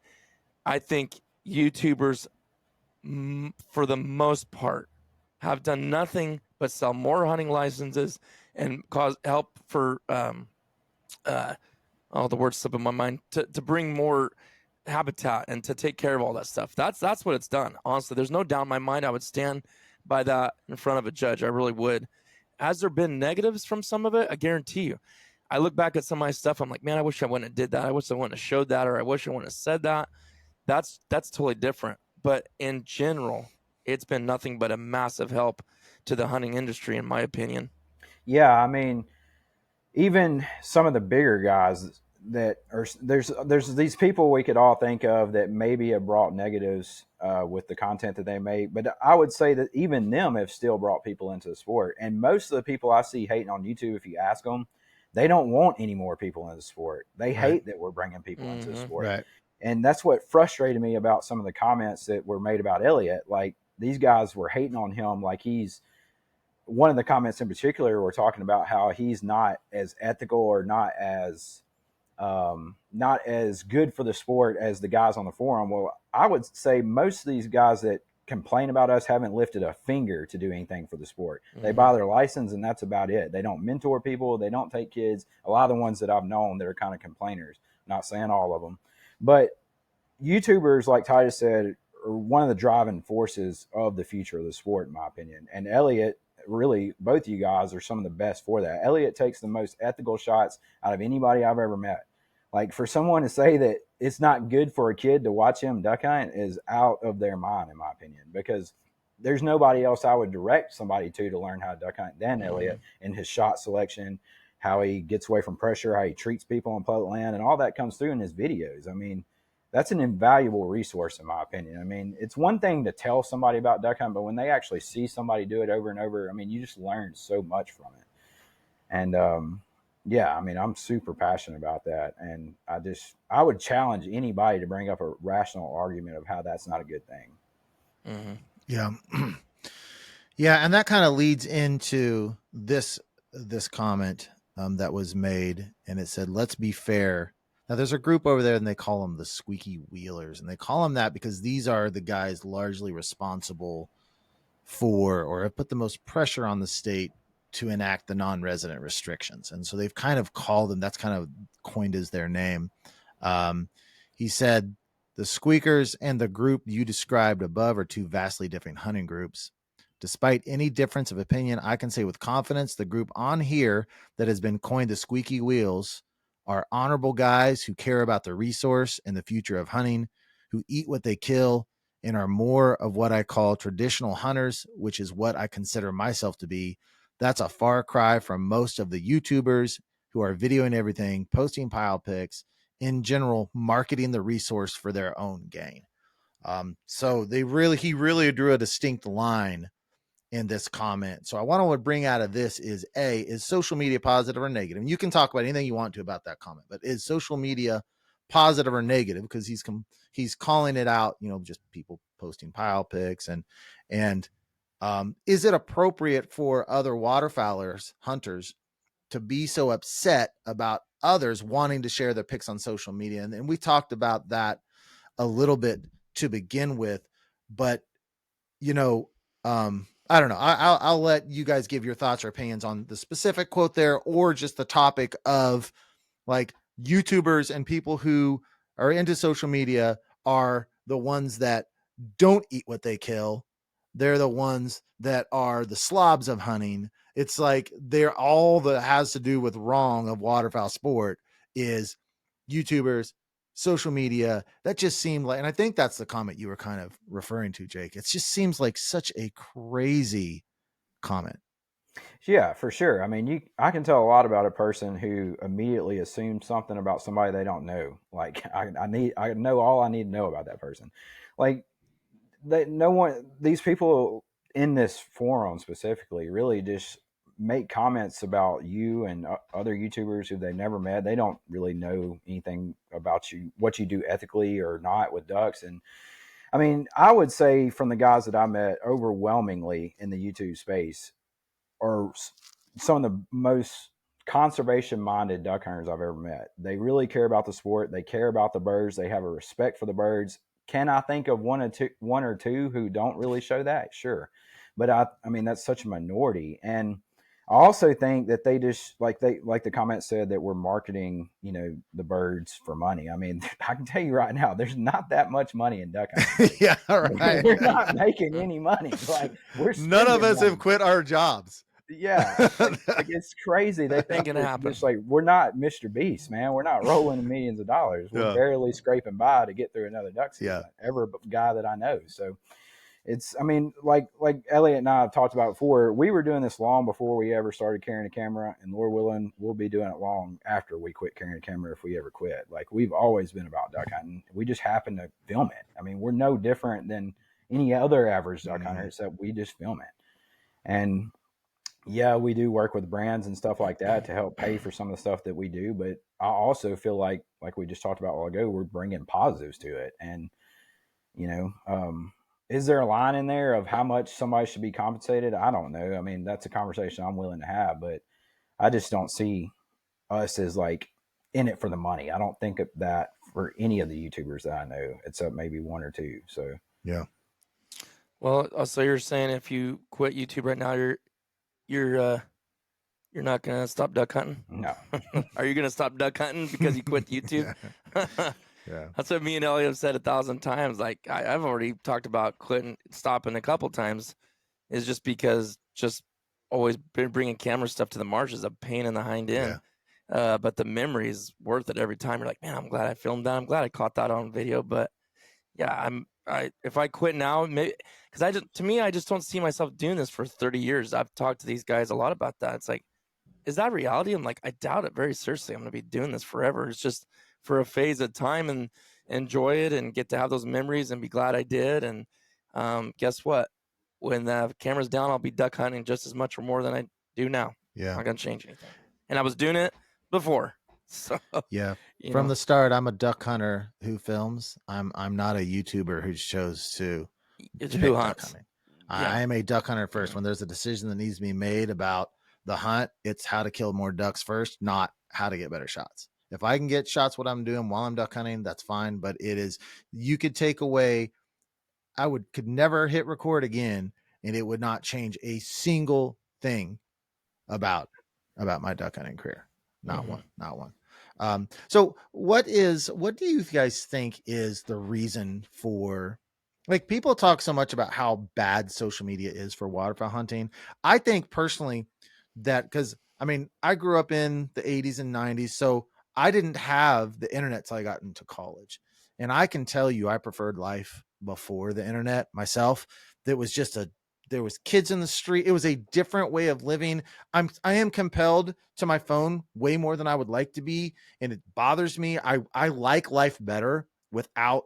I think YouTubers, for the most part, have done nothing but sell more hunting licenses and help for the word's slipping my mind, to bring more habitat and to take care of all that stuff. That's what it's done. Honestly, there's no doubt in my mind. I would stand by that in front of a judge. I really would. Has there been negatives from some of it? I guarantee you. I look back at some of my stuff, I'm like, man, I wish I wouldn't have did that. I wish I wouldn't have showed that, or I wish I wouldn't have said that. That's totally different. But in general, it's been nothing but a massive help to the hunting industry, in my opinion. Yeah, I mean, even some of the bigger guys that are, there's these people we could all think of that maybe have brought negatives with the content that they make, but I would say that even them have still brought people into the sport. And most of the people I see hating on YouTube, if you ask them, they don't want any more people in the sport. They hate that we're bringing people into the sport. Right. And that's what frustrated me about some of the comments that were made about Elliot. Like, these guys were hating on him like he's, one of the comments in particular were talking about how he's not as ethical or not as good for the sport as the guys on the forum. Well, I would say most of these guys that complain about us haven't lifted a finger to do anything for the sport. They Mm-hmm. buy their license and that's about it. They don't mentor people. They don't take kids. A lot of the ones that I've known that are kind of complainers, not saying all of them, but YouTubers, like Titus said, are one of the driving forces of the future of the sport, in my opinion. And Elliot, really, both of you guys are some of the best for that. Elliot takes the most ethical shots out of anybody I've ever met. Like, for someone to say that it's not good for a kid to watch him duck hunt is out of their mind, in my opinion, because there's nobody else I would direct somebody to learn how to duck hunt than Elliot in his shot selection, how he gets away from pressure, how he treats people on public land, and all that comes through in his videos. I mean, that's an invaluable resource, in my opinion. I mean, it's one thing to tell somebody about duck hunting, but when they actually see somebody do it over and over, I mean, you just learn so much from it. And yeah, I mean, I'm super passionate about that, and I would challenge anybody to bring up a rational argument of how that's not a good thing. Mm-hmm. Yeah. Yeah, and that kind of leads into this comment that was made, and it said, "Let's be fair." Now, there's a group over there, and they call them the Squeaky Wheelers, and they call them that because these are the guys largely responsible for, or have put the most pressure on the state to enact the non-resident restrictions, and so they've kind of called them. That's kind of coined as their name. He said, "The Squeakers and the group you described above are two vastly different hunting groups. Despite any difference of opinion, I can say with confidence the group on here that has been coined the Squeaky Wheels are honorable guys who care about the resource and the future of hunting, who eat what they kill, and are more of what I call traditional hunters, which is what I consider myself to be. That's a far cry from most of the YouTubers who are videoing everything, posting pile pics, in general, marketing the resource for their own gain." So he really drew a distinct line in this comment. So I want to bring out of this is social media positive or negative? And you can talk about anything you want to about that comment, but is social media positive or negative? Because he's calling it out, just people posting pile pics and is it appropriate for other waterfowlers, hunters, to be so upset about others wanting to share their pics on social media? And we talked about that a little bit to begin with, but I don't know. I'll let you guys give your thoughts or opinions on the specific quote there, or just the topic of like YouTubers and people who are into social media are the ones that don't eat what they kill. They're the ones that are the slobs of hunting. It's like they're all that has to do with wrong of waterfowl sport is YouTubers, social media. That just seemed like, and I think that's the comment you were kind of referring to, Jake. It just seems like such a crazy comment. Yeah, for sure. I mean, I can tell a lot about a person who immediately assumes something about somebody they don't know. Like I know all I need to know about that person. Like these people in this forum specifically really just make comments about you and other YouTubers who they've never met. They don't really know anything about you, what you do ethically or not with ducks. And I mean, I would say from the guys that I met overwhelmingly in the YouTube space are some of the most conservation minded duck hunters I've ever met. They really care about the sport. They care about the birds. They have a respect for the birds. Can I think of one or two who don't really show that? Sure. But I mean, that's such a minority. And I also think that they just like the comment said that we're marketing, the birds for money. I mean, I can tell you right now, there's not that much money in duck hunting. Yeah, right. We're not making any money. Like none of us have quit our jobs. Yeah, like it's crazy. They think just like we're not Mr. Beast, man. We're not rolling in millions of dollars. We're barely scraping by to get through another duck season. Every guy that I know. So it's, I mean, like Elliot and I have talked about before. We were doing this long before we ever started carrying a camera, and Lord willing, we'll be doing it long after we quit carrying a camera if we ever quit. Like we've always been about duck hunting. We just happen to film it. I mean, we're no different than any other average duck hunter, except we just film it. And yeah, we do work with brands and stuff like that to help pay for some of the stuff that we do. But I also feel like we just talked about a while ago, we're bringing positives to it. And, is there a line in there of how much somebody should be compensated? I don't know. I mean, that's a conversation I'm willing to have, but I just don't see us as like in it for the money. I don't think of that for any of the YouTubers that I know, except maybe one or two. So, yeah. Well, so you're saying if you quit YouTube right now, you're not gonna stop duck hunting? No. Are you gonna stop duck hunting because you quit YouTube? Yeah. That's what me and Elliot have said 1,000 times. Like I've already talked about quitting, stopping a couple times. Is just because just always been bringing camera stuff to the marsh is a pain in the hind end. But the memory is worth it every time. You're like, man, I'm glad I filmed that. I'm glad I caught that on video. But yeah, if I quit now, maybe because I just don't see myself doing this for 30 years. I've talked to these guys a lot about that. It's like, is that reality? I'm like, I doubt it very seriously. I'm going to be doing this forever. It's just for a phase of time and enjoy it and get to have those memories and be glad I did. And guess what? When the camera's down, I'll be duck hunting just as much or more than I do now. Yeah. I'm not going to change anything. And I was doing it before. So Yeah. you From know. the start, I'm a duck hunter who films. I'm not a YouTuber who chose to It's depict who duck hunts. hunting. Yeah. I am a duck hunter first. When there's a decision that needs to be made about the hunt, it's how to kill more ducks first, not how to get better shots. If I can get shots what I'm doing while I'm duck hunting, that's fine. But you could take away, could never hit record again, and it would not change a single thing about my duck hunting career. Not one. So what do you guys think is the reason for, like, people talk so much about how bad social media is for waterfowl hunting? I think personally that, because I mean, I grew up in the 80s and 90s, so I didn't have the internet till I got into college. And I can tell you, I preferred life before the internet myself. There was kids in the street. It was a different way of living. I am compelled to my phone way more than I would like to be, and it bothers me. I like life better without,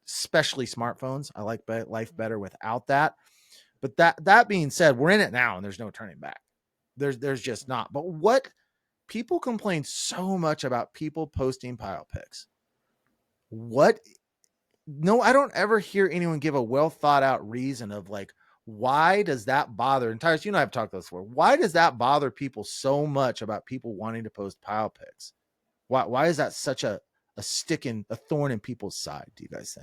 especially smartphones. I like life better without that. But that being said, we're in it now, and there's no turning back. There's just not. But what people complain so much about people posting pile pics. What? No, I don't ever hear anyone give a well thought out reason of, like, why does that bother? And Tyrus, you and I have talked about this before. Why does that bother people so much about people wanting to post pile pics? Why is that such a thorn in people's side, do you guys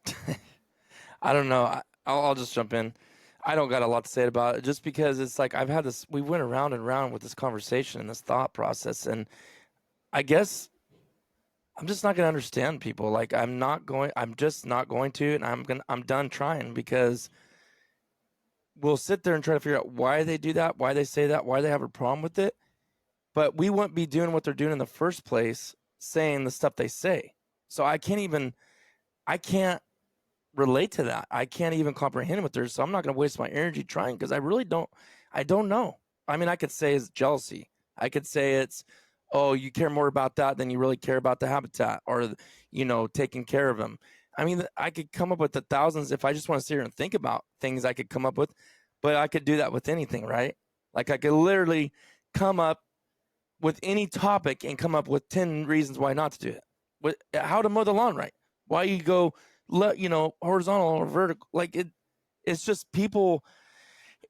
think? I don't know. I'll just jump in. I don't got a lot to say about it, just because it's like I've had this. We went around and around with this conversation and this thought process, and I guess I'm just not going to understand people. Like I'm just not going to, and I'm done trying, because we'll sit there and try to figure out why they do that, why they say that, why they have a problem with it. But we wouldn't be doing what they're doing in the first place, saying the stuff they say. So I can't relate to that. I can't even comprehend what they're, so I'm not going to waste my energy trying, because I don't know. I mean, I could say it's jealousy. I could say it's, oh, you care more about that than you really care about the habitat, or, taking care of them. I mean, I could come up with the thousands if I just want to sit here and think about things I could come up with, but I could do that with anything, right? Like I could literally come up with any topic and come up with 10 reasons why not to do it. How to mow the lawn right. Why you go, horizontal or vertical. Like it's just people.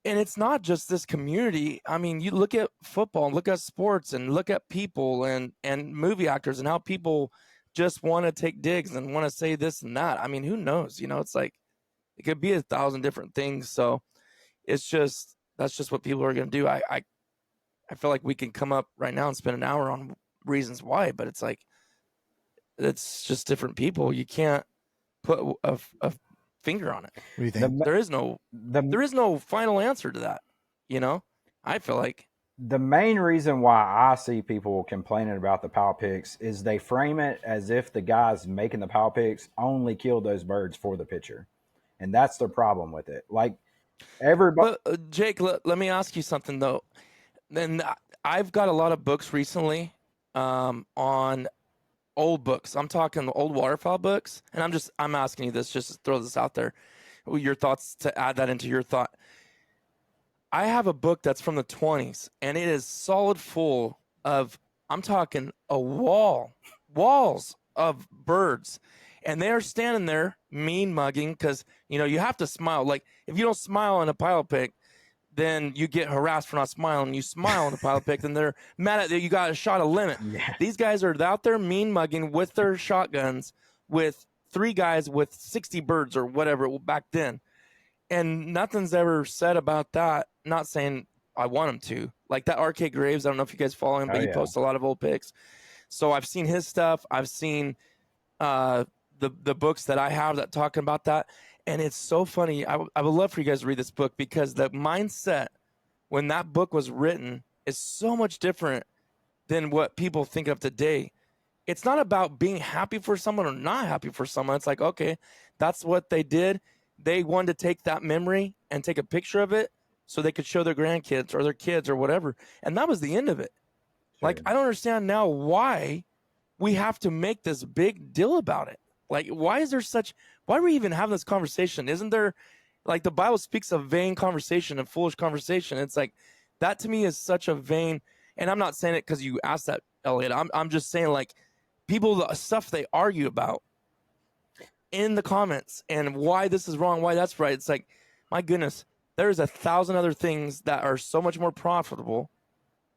And it's not just this community. I mean, you look at football and look at sports and look at people and movie actors and how people just want to take digs and want to say this and that. I mean, who knows? It's like it could be 1,000 different things. So that's just what people are going to do. I feel like we can come up right now and spend an hour on reasons why, but it's like it's just different people. You can't put a finger on it. What do you think? There is no final answer to that. I feel like the main reason why I see people complaining about the pile picks is they frame it as if the guys making the pile picks only killed those birds for the picture, and that's their problem with it. Like everybody, but, Jake, let me ask you something though. Then I've got a lot of books recently on old books. I'm talking old waterfowl books, and I'm asking you this just to throw this out there. Your thoughts, to add that into your thought. I have a book that's from the 20s, and it is solid full of, I'm talking walls of birds, and they are standing there mean mugging, because you have to smile. Like if you don't smile in a pile pick, then you get harassed for not smiling. You smile in a pile pick, then they're mad at you. You got a shot of limit. Yeah. These guys are out there mean mugging with their shotguns with 3 guys with 60 birds or whatever back then. And nothing's ever said about that. Not saying I want him to. Like that RK Graves, I don't know if you guys follow him, but he posts a lot of old pics. So I've seen his stuff. I've seen the books that I have that talking about that. And it's so funny. I would love for you guys to read this book, because the mindset when that book was written is so much different than what people think of today. It's not about being happy for someone or not happy for someone. It's like, okay, that's what they did. They wanted to take that memory and take a picture of it so they could show their grandkids or their kids or whatever. And that was the end of it. Sure. Like, I don't understand now why we have to make this big deal about it. Like, why are we even having this conversation? Isn't there, like, the Bible speaks of vain conversation and foolish conversation. It's like, that to me is such a vain, and I'm not saying it because you asked that, Elliot. I'm just saying, like, people, the stuff they argue about in the comments and why this is wrong, why that's right. It's like, my goodness, there's 1,000 other things that are so much more profitable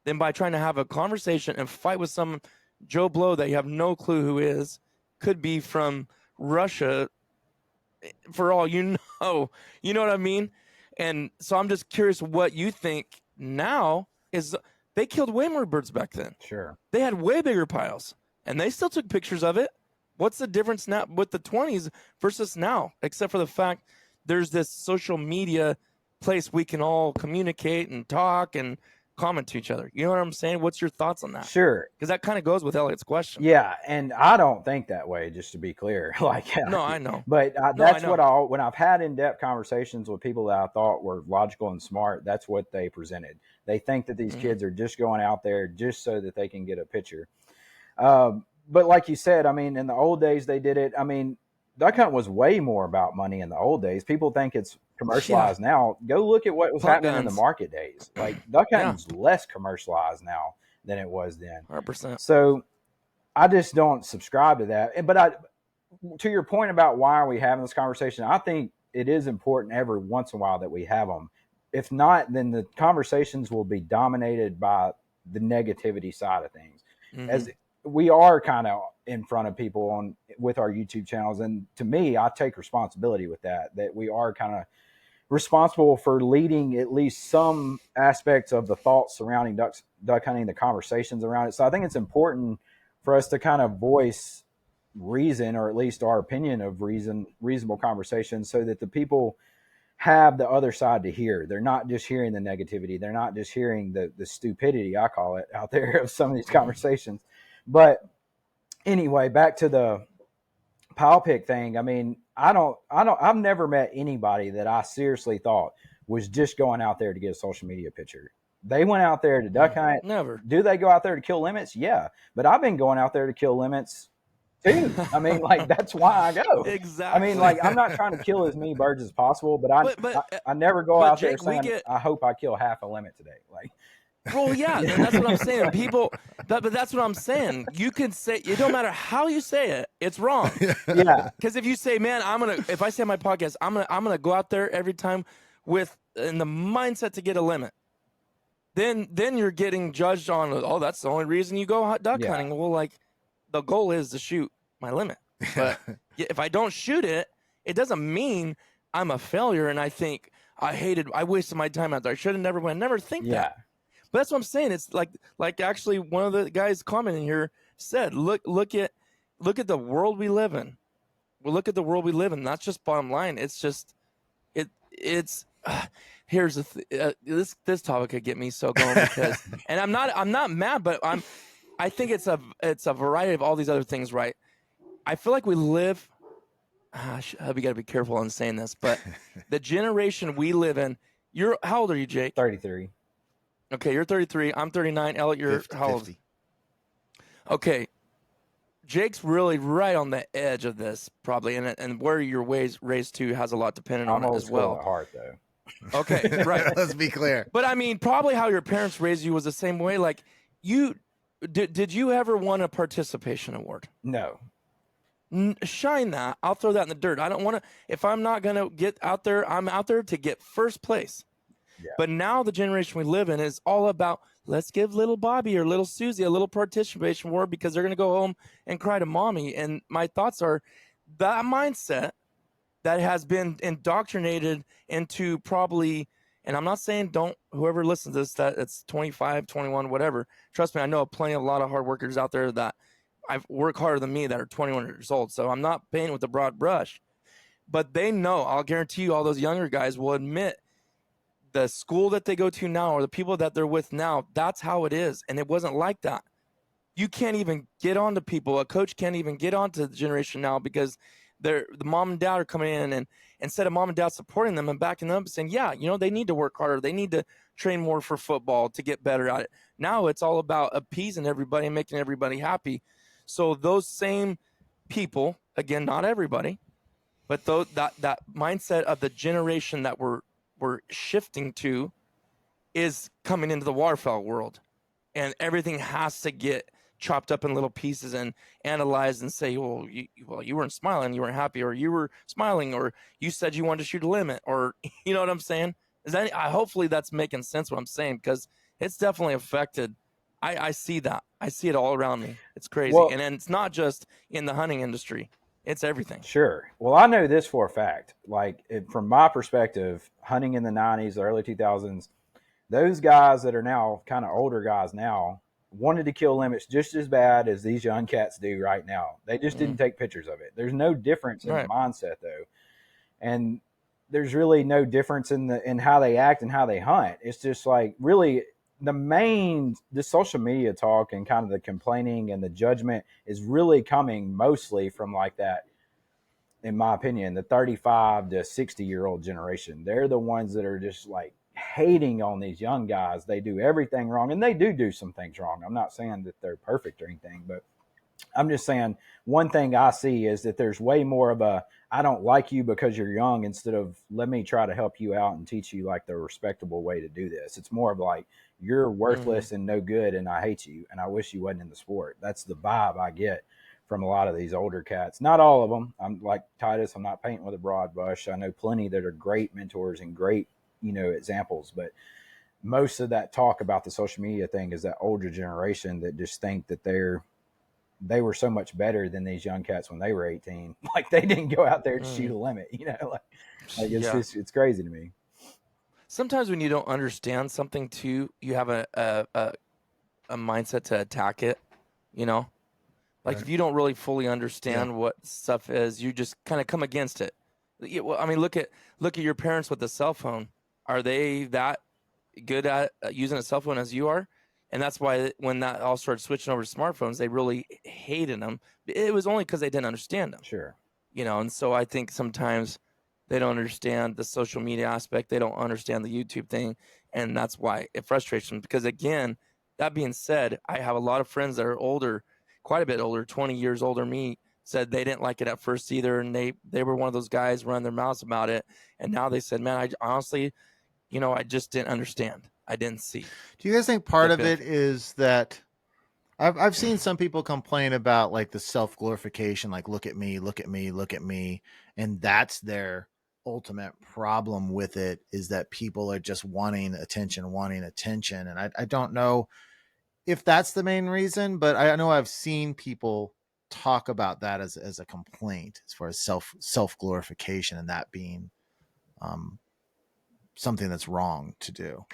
than by trying to have a conversation and fight with some Joe Blow that you have no clue who is, could be from Russia, for all you know what I mean? And so I'm just curious what you think now. Is they killed way more birds back then. Sure. They had way bigger piles, and they still took pictures of it. What's the difference now with the 20s versus now, except for the fact there's this social media place we can all communicate and talk and comment to each other. You know what I'm saying? What's your thoughts on that? Sure. Because that kind of goes with Elliot's question. Yeah, and I don't think that way, just to be clear. Like, No, I know. But that's what when I've had in-depth conversations with people that I thought were logical and smart, that's what they presented. They think that these kids are just going out there just so that they can get a picture. But like you said, I mean, in the old days they did it. I mean, duck hunt was way more about money in the old days. People think it's commercialized now. Go look at what was happening in the market days. Like, duck hunting's less commercialized now than it was then. 100%. So I just don't subscribe to that. But to your point about why are we having this conversation, I think it is important every once in a while that we have them. If not, then the conversations will be dominated by the negativity side of things. As we are kind of in front of people with our YouTube channels. And to me, I take responsibility with that we are kind of responsible for leading at least some aspects of the thoughts surrounding duck hunting, the conversations around it. So I think it's important for us to kind of voice reason, or at least our opinion of reasonable conversations, so that the people have the other side to hear. They're not just hearing the negativity. They're not just hearing the stupidity, I call it, out there of some of these conversations. But anyway, back to the pile pick thing. I mean, I've never met anybody that I seriously thought was just going out there to get a social media picture. They went out there to duck hunt. Never. Do they go out there to kill limits? Yeah. But I've been going out there to kill limits too. I mean, like, that's why I go. Exactly. I mean, like, I'm not trying to kill as many birds as possible, but I never go out there saying, I hope I kill half a limit today. Like, well, yeah, and that's what I'm saying. People, but that's what I'm saying. You can say, it don't matter how you say it, it's wrong. Yeah. Because if you say, man, if I say on my podcast, I'm gonna go out there every time in the mindset to get a limit, then you're getting judged on. Oh, that's the only reason you go duck hunting. Well, like, the goal is to shoot my limit. But if I don't shoot it, it doesn't mean I'm a failure. And I think I wasted my time out there. I should have never went. Never think that. But that's what I'm saying. It's like actually one of the guys commenting here said, look at the world we live in. Well, look at the world we live in. That's just bottom line. It's just here's this topic could get me so going because, and I'm not mad, but I think it's a variety of all these other things, right? I feel like we live. We got to be careful on saying this, but the generation we live in. How old are you, Jake? 33. Okay, you're 33. I'm 39. Elliot, you're 50, how old? 50. Okay, Jake's really right on the edge of this, probably, and where you're raised to has a lot dependent on it as well. At heart, though. Okay, right. Let's be clear. But I mean, probably how your parents raised you was the same way. Like, did you ever win a participation award? No. Shine that. I'll throw that in the dirt. I don't want to. If I'm not gonna get out there, I'm out there to get first place. Yeah. But now the generation we live in is all about, let's give little Bobby or little Susie a little participation award because they're going to go home and cry to mommy. And my thoughts are, that mindset that has been indoctrinated into probably, and I'm not saying don't, whoever listens to this, that it's 25, 21, whatever. Trust me, I know a lot of hard workers out there that I've worked harder than me that are 21 years old. So I'm not painting with a broad brush, but they know, I'll guarantee you all those younger guys will admit the school that they go to now or the people that they're with now, that's how it is. And it wasn't like that. You can't even get on to people. A coach can't even get on to the generation now because the mom and dad are coming in, and instead of mom and dad supporting them and backing them up and saying, yeah, they need to work harder. They need to train more for football to get better at it. Now it's all about appeasing everybody and making everybody happy. So those same people, again, not everybody, but that mindset of the generation that we're shifting to is coming into the waterfowl world, and everything has to get chopped up in little pieces and analyzed and say, well, you weren't smiling, you weren't happy, or you were smiling, or you said you wanted to shoot a limit, or you know what I'm saying? Hopefully that's making sense what I'm saying, because it's definitely affected. I see that. I see it all around me. It's crazy. Well, and it's not just in the hunting industry. It's everything. Sure. Well, I know this for a fact. Like, from my perspective, hunting in the 90s, the early 2000s, those guys that are now kind of older guys now wanted to kill limits just as bad as these young cats do right now. They just didn't take pictures of it. There's no difference in the mindset, though. And there's really no difference in how they act and how they hunt. It's just like, really, the social media talk and kind of the complaining and the judgment is really coming mostly from like that, in my opinion, the 35 to 60-year-old generation. They're the ones that are just like hating on these young guys. They do everything wrong, and they do some things wrong. I'm not saying that they're perfect or anything, but I'm just saying one thing I see is that there's way more of a, I don't like you because you're young, instead of let me try to help you out and teach you like the respectable way to do this. It's more of like, you're worthless and no good, and I hate you, and I wish you wasn't in the sport. That's the vibe I get from a lot of these older cats. Not all of them. I'm like Titus, I'm not painting with a broad brush. I know plenty that are great mentors and great, examples, but most of that talk about the social media thing is that older generation that just think that they were so much better than these young cats when they were 18. Like, they didn't go out there to shoot a limit, it's crazy to me. Sometimes when you don't understand something too, you have a mindset to attack it, Like, Right. if you don't really fully understand what stuff is, you just kind of come against it. I mean, look at your parents with the cell phone. Are they that good at using a cell phone as you are? And that's why when that all started switching over to smartphones, they really hated them. It was only because they didn't understand them. Sure. And so I think sometimes they don't understand the social media aspect. They don't understand the YouTube thing. And that's why it frustrates them. Because again, that being said, I have a lot of friends that are older, quite a bit older, 20 years older than me, said they didn't like it at first either. And they were one of those guys running their mouths about it. And now they said, man, I honestly, I just didn't understand. I didn't see. Do you guys think part of it is that I've seen some people complain about like the self-glorification, like look at me, look at me, look at me, and that's their ultimate problem with it, is that people are just wanting attention, and I don't know if that's the main reason, but I know I've seen people talk about that as a complaint, as far as self-glorification, and that being something that's wrong to do.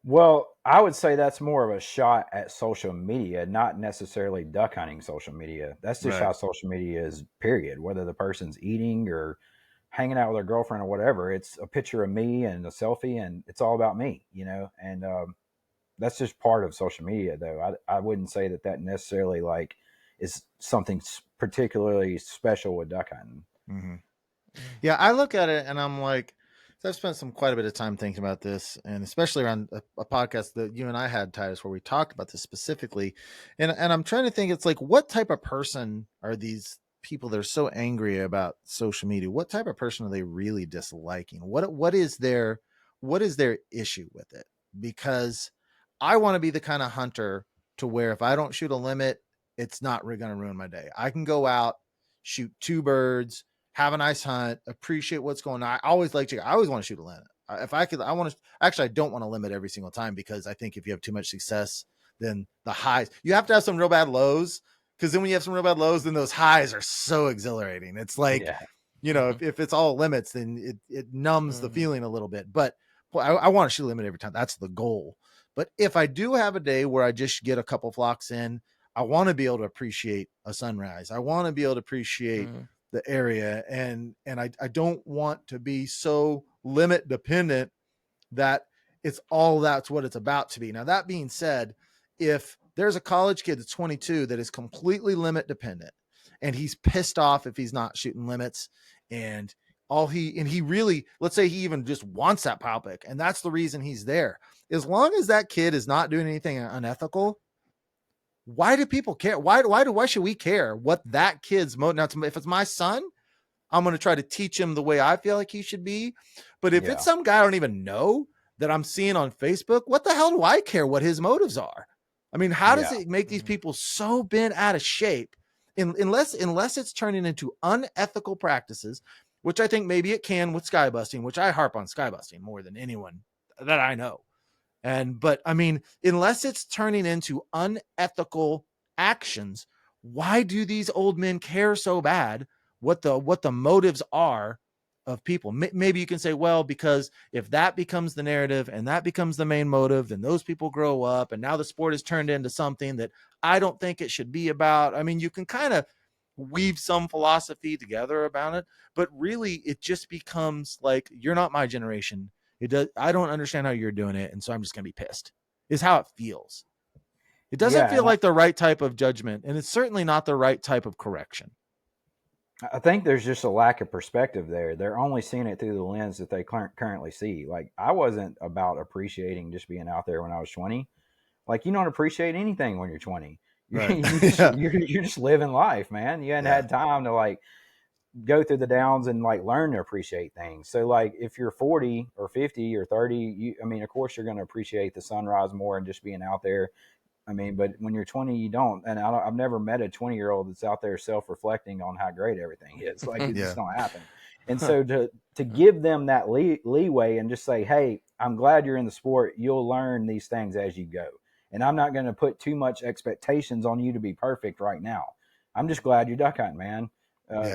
Well, I would say that's more of a shot at social media, not necessarily duck hunting social media. That's just how social media is, period. Whether the person's eating or hanging out with their girlfriend or whatever, it's a picture of me and a selfie, and it's all about me, and that's just part of social media, though. I wouldn't say that necessarily like is something particularly special with duck hunting. Mm-hmm. Yeah, I look at it and I'm like, so I've spent quite a bit of time thinking about this, and especially around a podcast that you and I had, Titus, where we talked about this specifically. And I'm trying to think, it's like, what type of person are these people that are so angry about social media? What type of person are they really disliking? What is their issue with it? Because I want to be the kind of hunter to where if I don't shoot a limit, it's not going to ruin my day. I can go out, shoot 2 birds, have a nice hunt, appreciate what's going on. I always want to shoot a limit. If I could, I want to, actually, I don't want to limit every single time, because I think if you have too much success, then the highs, you have to have some real bad lows Because then when you have some real bad lows, then those highs are so exhilarating. It's like, Yeah. you know, if it's all limits, then it numbs the feeling a little bit. But boy, I want to shoot a limit every time. That's the goal. But if I do have a day where I just get a couple flocks in, I want to be able to appreciate a sunrise. I want to be able to appreciate the area. And I don't want to be so limit dependent that that's what it's about to be. Now, that being said, if there's a college kid that's 22 that is completely limit dependent and he's pissed off if he's not shooting limits, and he really, let's say he even just wants that pile pick, and that's the reason he's there. As long as that kid is not doing anything unethical, why do people care? Why should we care what that kid's mode? Now, if it's my son, I'm going to try to teach him the way I feel like he should be. But if it's some guy I don't even know that I'm seeing on Facebook, what the hell do I care what his motives are? I mean, how does it make these people so bent out of shape? Unless it's turning into unethical practices, which I think maybe it can with skybusting, which I harp on skybusting more than anyone that I know. But I mean, unless it's turning into unethical actions, why do these old men care so bad what the motives are of people? Maybe you can say, well, because if that becomes the narrative and that becomes the main motive, then those people grow up and now the sport is turned into something that I don't think it should be about. I mean, you can kind of weave some philosophy together about it, but really it just becomes like, you're not my generation. I don't understand how you're doing it, and so I'm just going to be pissed, is how it feels. It doesn't feel like the right type of judgment, and it's certainly not the right type of correction. I think there's just a lack of perspective there. They're only seeing it through the lens that they currently see. Like, I wasn't about appreciating just being out there when I was 20. Like, you don't appreciate anything when you're 20. You're just living life, man. You hadn't had time to like go through the downs and like learn to appreciate things. So like if you're 40 or 50 or 30, of course you're going to appreciate the sunrise more and just being out there. I mean, but when you're 20, you don't. And I've never met a 20-year-old that's out there self-reflecting on how great everything is. Like, it just don't happen. And so to give them that leeway and just say, hey, I'm glad you're in the sport. You'll learn these things as you go. And I'm not going to put too much expectations on you to be perfect right now. I'm just glad you're duck hunting, man.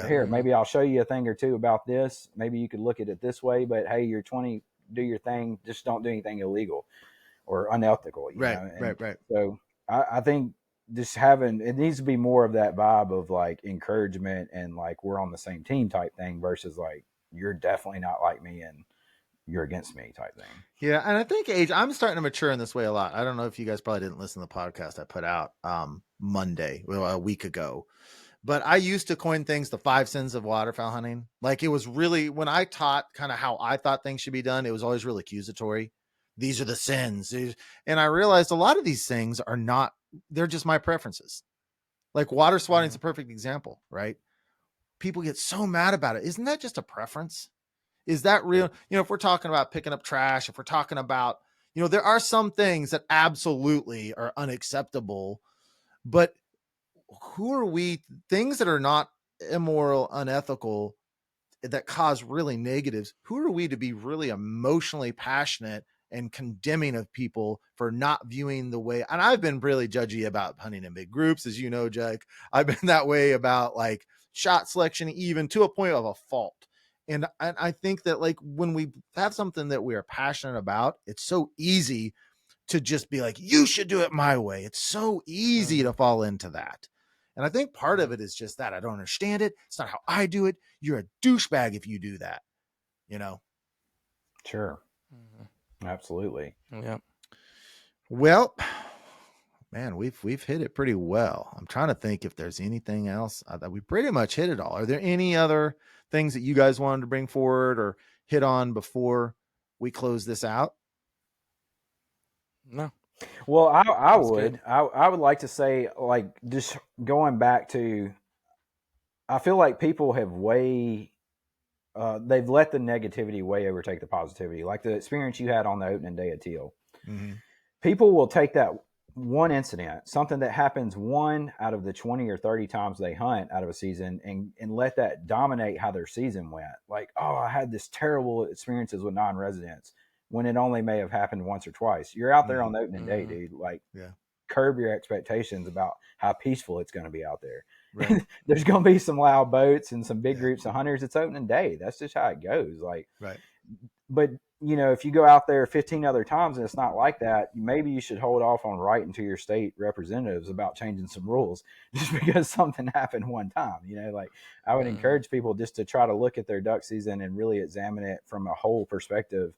Here, maybe I'll show you a thing or two about this. Maybe you could look at it this way, but hey, you're 20, do your thing. Just don't do anything illegal or unethical. You know? Right. So I think just it needs to be more of that vibe of like encouragement and like we're on the same team type thing versus like you're definitely not like me and you're against me type thing. Yeah, and I think I'm starting to mature in this way a lot. I don't know if you guys probably didn't listen to the podcast I put out Monday, a week ago. But I used to coin things the 5 sins of waterfowl hunting. Like, it was really, when I taught kind of how I thought things should be done, it was always really accusatory. These are the sins. And I realized a lot of these things are not, they're just my preferences. Like water swatting is a perfect example, right? People get so mad about it. Isn't that just a preference? Is that real? You know, if we're talking about picking up trash, if we're talking about, you know, there are some things that absolutely are unacceptable, but who are we? Things that are not immoral, unethical, that cause really negatives, who are we to be really emotionally passionate and condemning of people for not viewing the way? And I've been really judgy about hunting in big groups, as you know, Jake. I've been that way about like shot selection, even to a point of a fault. And I think that like when we have something that we are passionate about, it's so easy to just be like, you should do it my way. It's so easy to fall into that. And I think part of it is just that I don't understand it. It's not how I do it. You're a douchebag if you do that, you know? Sure. Absolutely. Yeah. Well, man, we've hit it pretty well. I'm trying to think if there's anything else. We pretty much hit it all. Are there any other things that you guys wanted to bring forward or hit on before we close this out? No. Well, I would like to say, like, just going back to, I feel like people have they've let the negativity way overtake the positivity. Like the experience you had on the opening day at Teal. Mm-hmm. People will take that one incident, something that happens 1 out of the 20 or 30 times they hunt out of a season, and let that dominate how their season went. Like, oh, I had this terrible experiences with non-residents, when it only may have happened once or twice. You're out there on the opening day, dude. Like, curb your expectations about how peaceful it's going to be out there. Right. There's going to be some loud boats and some big groups of hunters. It's opening day. That's just how it goes. Like, Right. but if you go out there 15 other times and it's not like that, maybe you should hold off on writing to your state representatives about changing some rules just because something happened one time. Like, I would encourage people just to try to look at their duck season and really examine it from a whole perspective.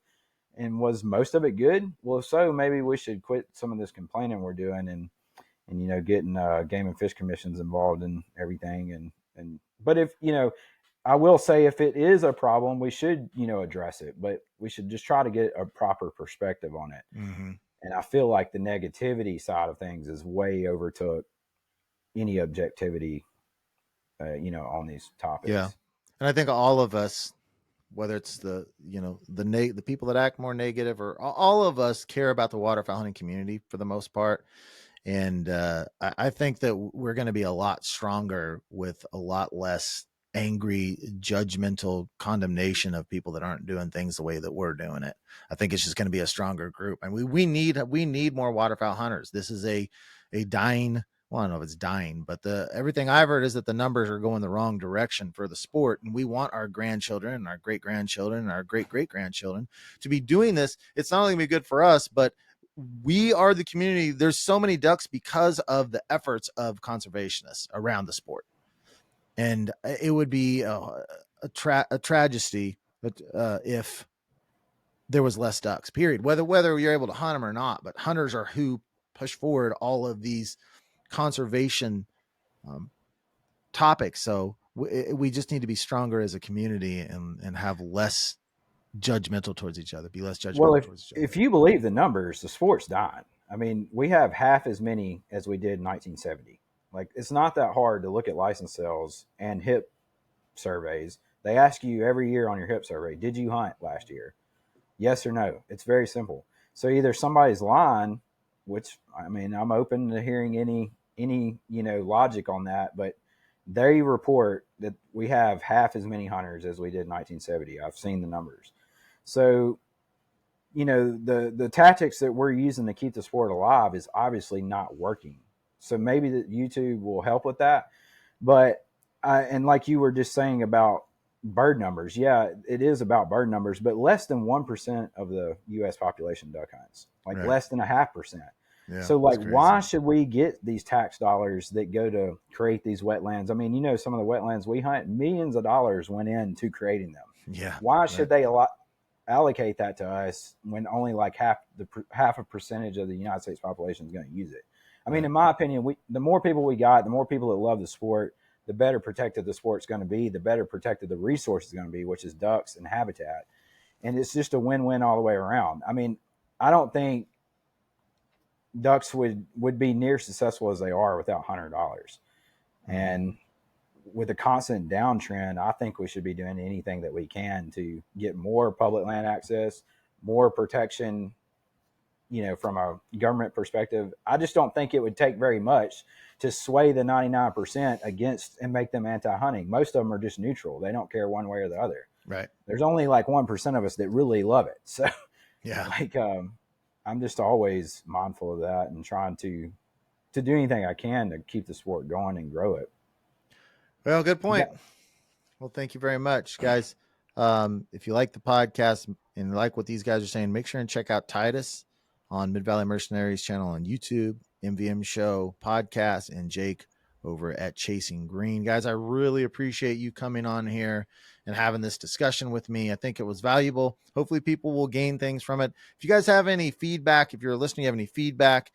And was most of it good? Well, if so, maybe we should quit some of this complaining we're doing and getting game and fish commissions involved in everything. But if, I will say if it is a problem, we should, address it, but we should just try to get a proper perspective on it. Mm-hmm. And I feel like the negativity side of things is way overtook any objectivity, on these topics. Yeah. And I think all of us, whether it's the people that act more negative, or all of us care about the waterfowl hunting community for the most part. And I think that we're going to be a lot stronger with a lot less angry, judgmental condemnation of people that aren't doing things the way that we're doing it. I think it's just going to be a stronger group, and we need more waterfowl hunters. This is a dying. Well, I don't know if it's dying, but everything I've heard is that the numbers are going the wrong direction for the sport, and we want our grandchildren and our great grandchildren and our great great grandchildren to be doing this. It's not only going to be good for us, but we are the community. There's so many ducks because of the efforts of conservationists around the sport. And it would be a tragedy if there was less ducks, period. Whether you're able to hunt them or not, but hunters are who push forward all of these conservation topics. So we just need to be stronger as a community and have less judgmental towards each other, be less judgmental towards each other. If you believe the numbers, the sport's dying. I mean, we have half as many as we did in 1970. Like, it's not that hard to look at license sales and hip surveys. They ask you every year on your hip survey, did you hunt last year? Yes or no. It's very simple. So either somebody's lying, which, I mean, I'm open to hearing any logic on that, but they report that we have half as many hunters as we did in 1970. I've seen the numbers. So, the tactics that we're using to keep the sport alive is obviously not working. So maybe that YouTube will help with that. But, and like you were just saying about bird numbers, yeah, it is about bird numbers, but less than 1% of the U.S. population duck hunts, like right. less than 0.5%. Yeah, so like, why should we get these tax dollars that go to create these wetlands? I mean, some of the wetlands we hunt, millions of dollars went into creating them. Yeah. Why should they allocate that to us when only like half a percentage of the United States population is going to use it? I mean, in my opinion, the more people we got, the more people that love the sport, the better protected the sport's going to be, the better protected the resource is going to be, which is ducks and habitat. And it's just a win-win all the way around. I mean, I don't think ducks would be near successful as they are without $100. And with a constant downtrend, I think we should be doing anything that we can to get more public land access, more protection, from a government perspective. I just don't think it would take very much to sway the 99% against and make them anti-hunting. Most of them are just neutral. They don't care one way or the other. Right. There's only like 1% of us that really love it. So yeah, I'm just always mindful of that and trying to do anything I can to keep the sport going and grow it. Well, good point. Yeah. Well, thank you very much, guys. If you like the podcast and like what these guys are saying, make sure and check out Titus on Mid-Valley Mercenaries channel on YouTube, MVM Show podcast, and Jake over at Chasing Green. Guys, I really appreciate you coming on here and having this discussion with me. I think it was valuable. Hopefully people will gain things from it. If you guys have any feedback, if you're listening, you have any feedback,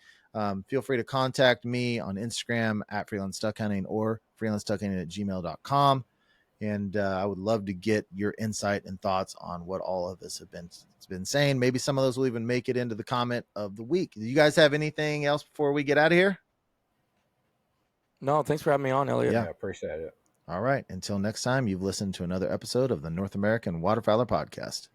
feel free to contact me on Instagram at Freeland Duck Hunting or freelandsduckhunting@gmail.com. And I would love to get your insight and thoughts on what all of us have been saying. Maybe some of those will even make it into the comment of the week. Do you guys have anything else before we get out of here? No, thanks for having me on, Elliot. Yeah, appreciate it. All right. Until next time, you've listened to another episode of the North American Waterfowler Podcast.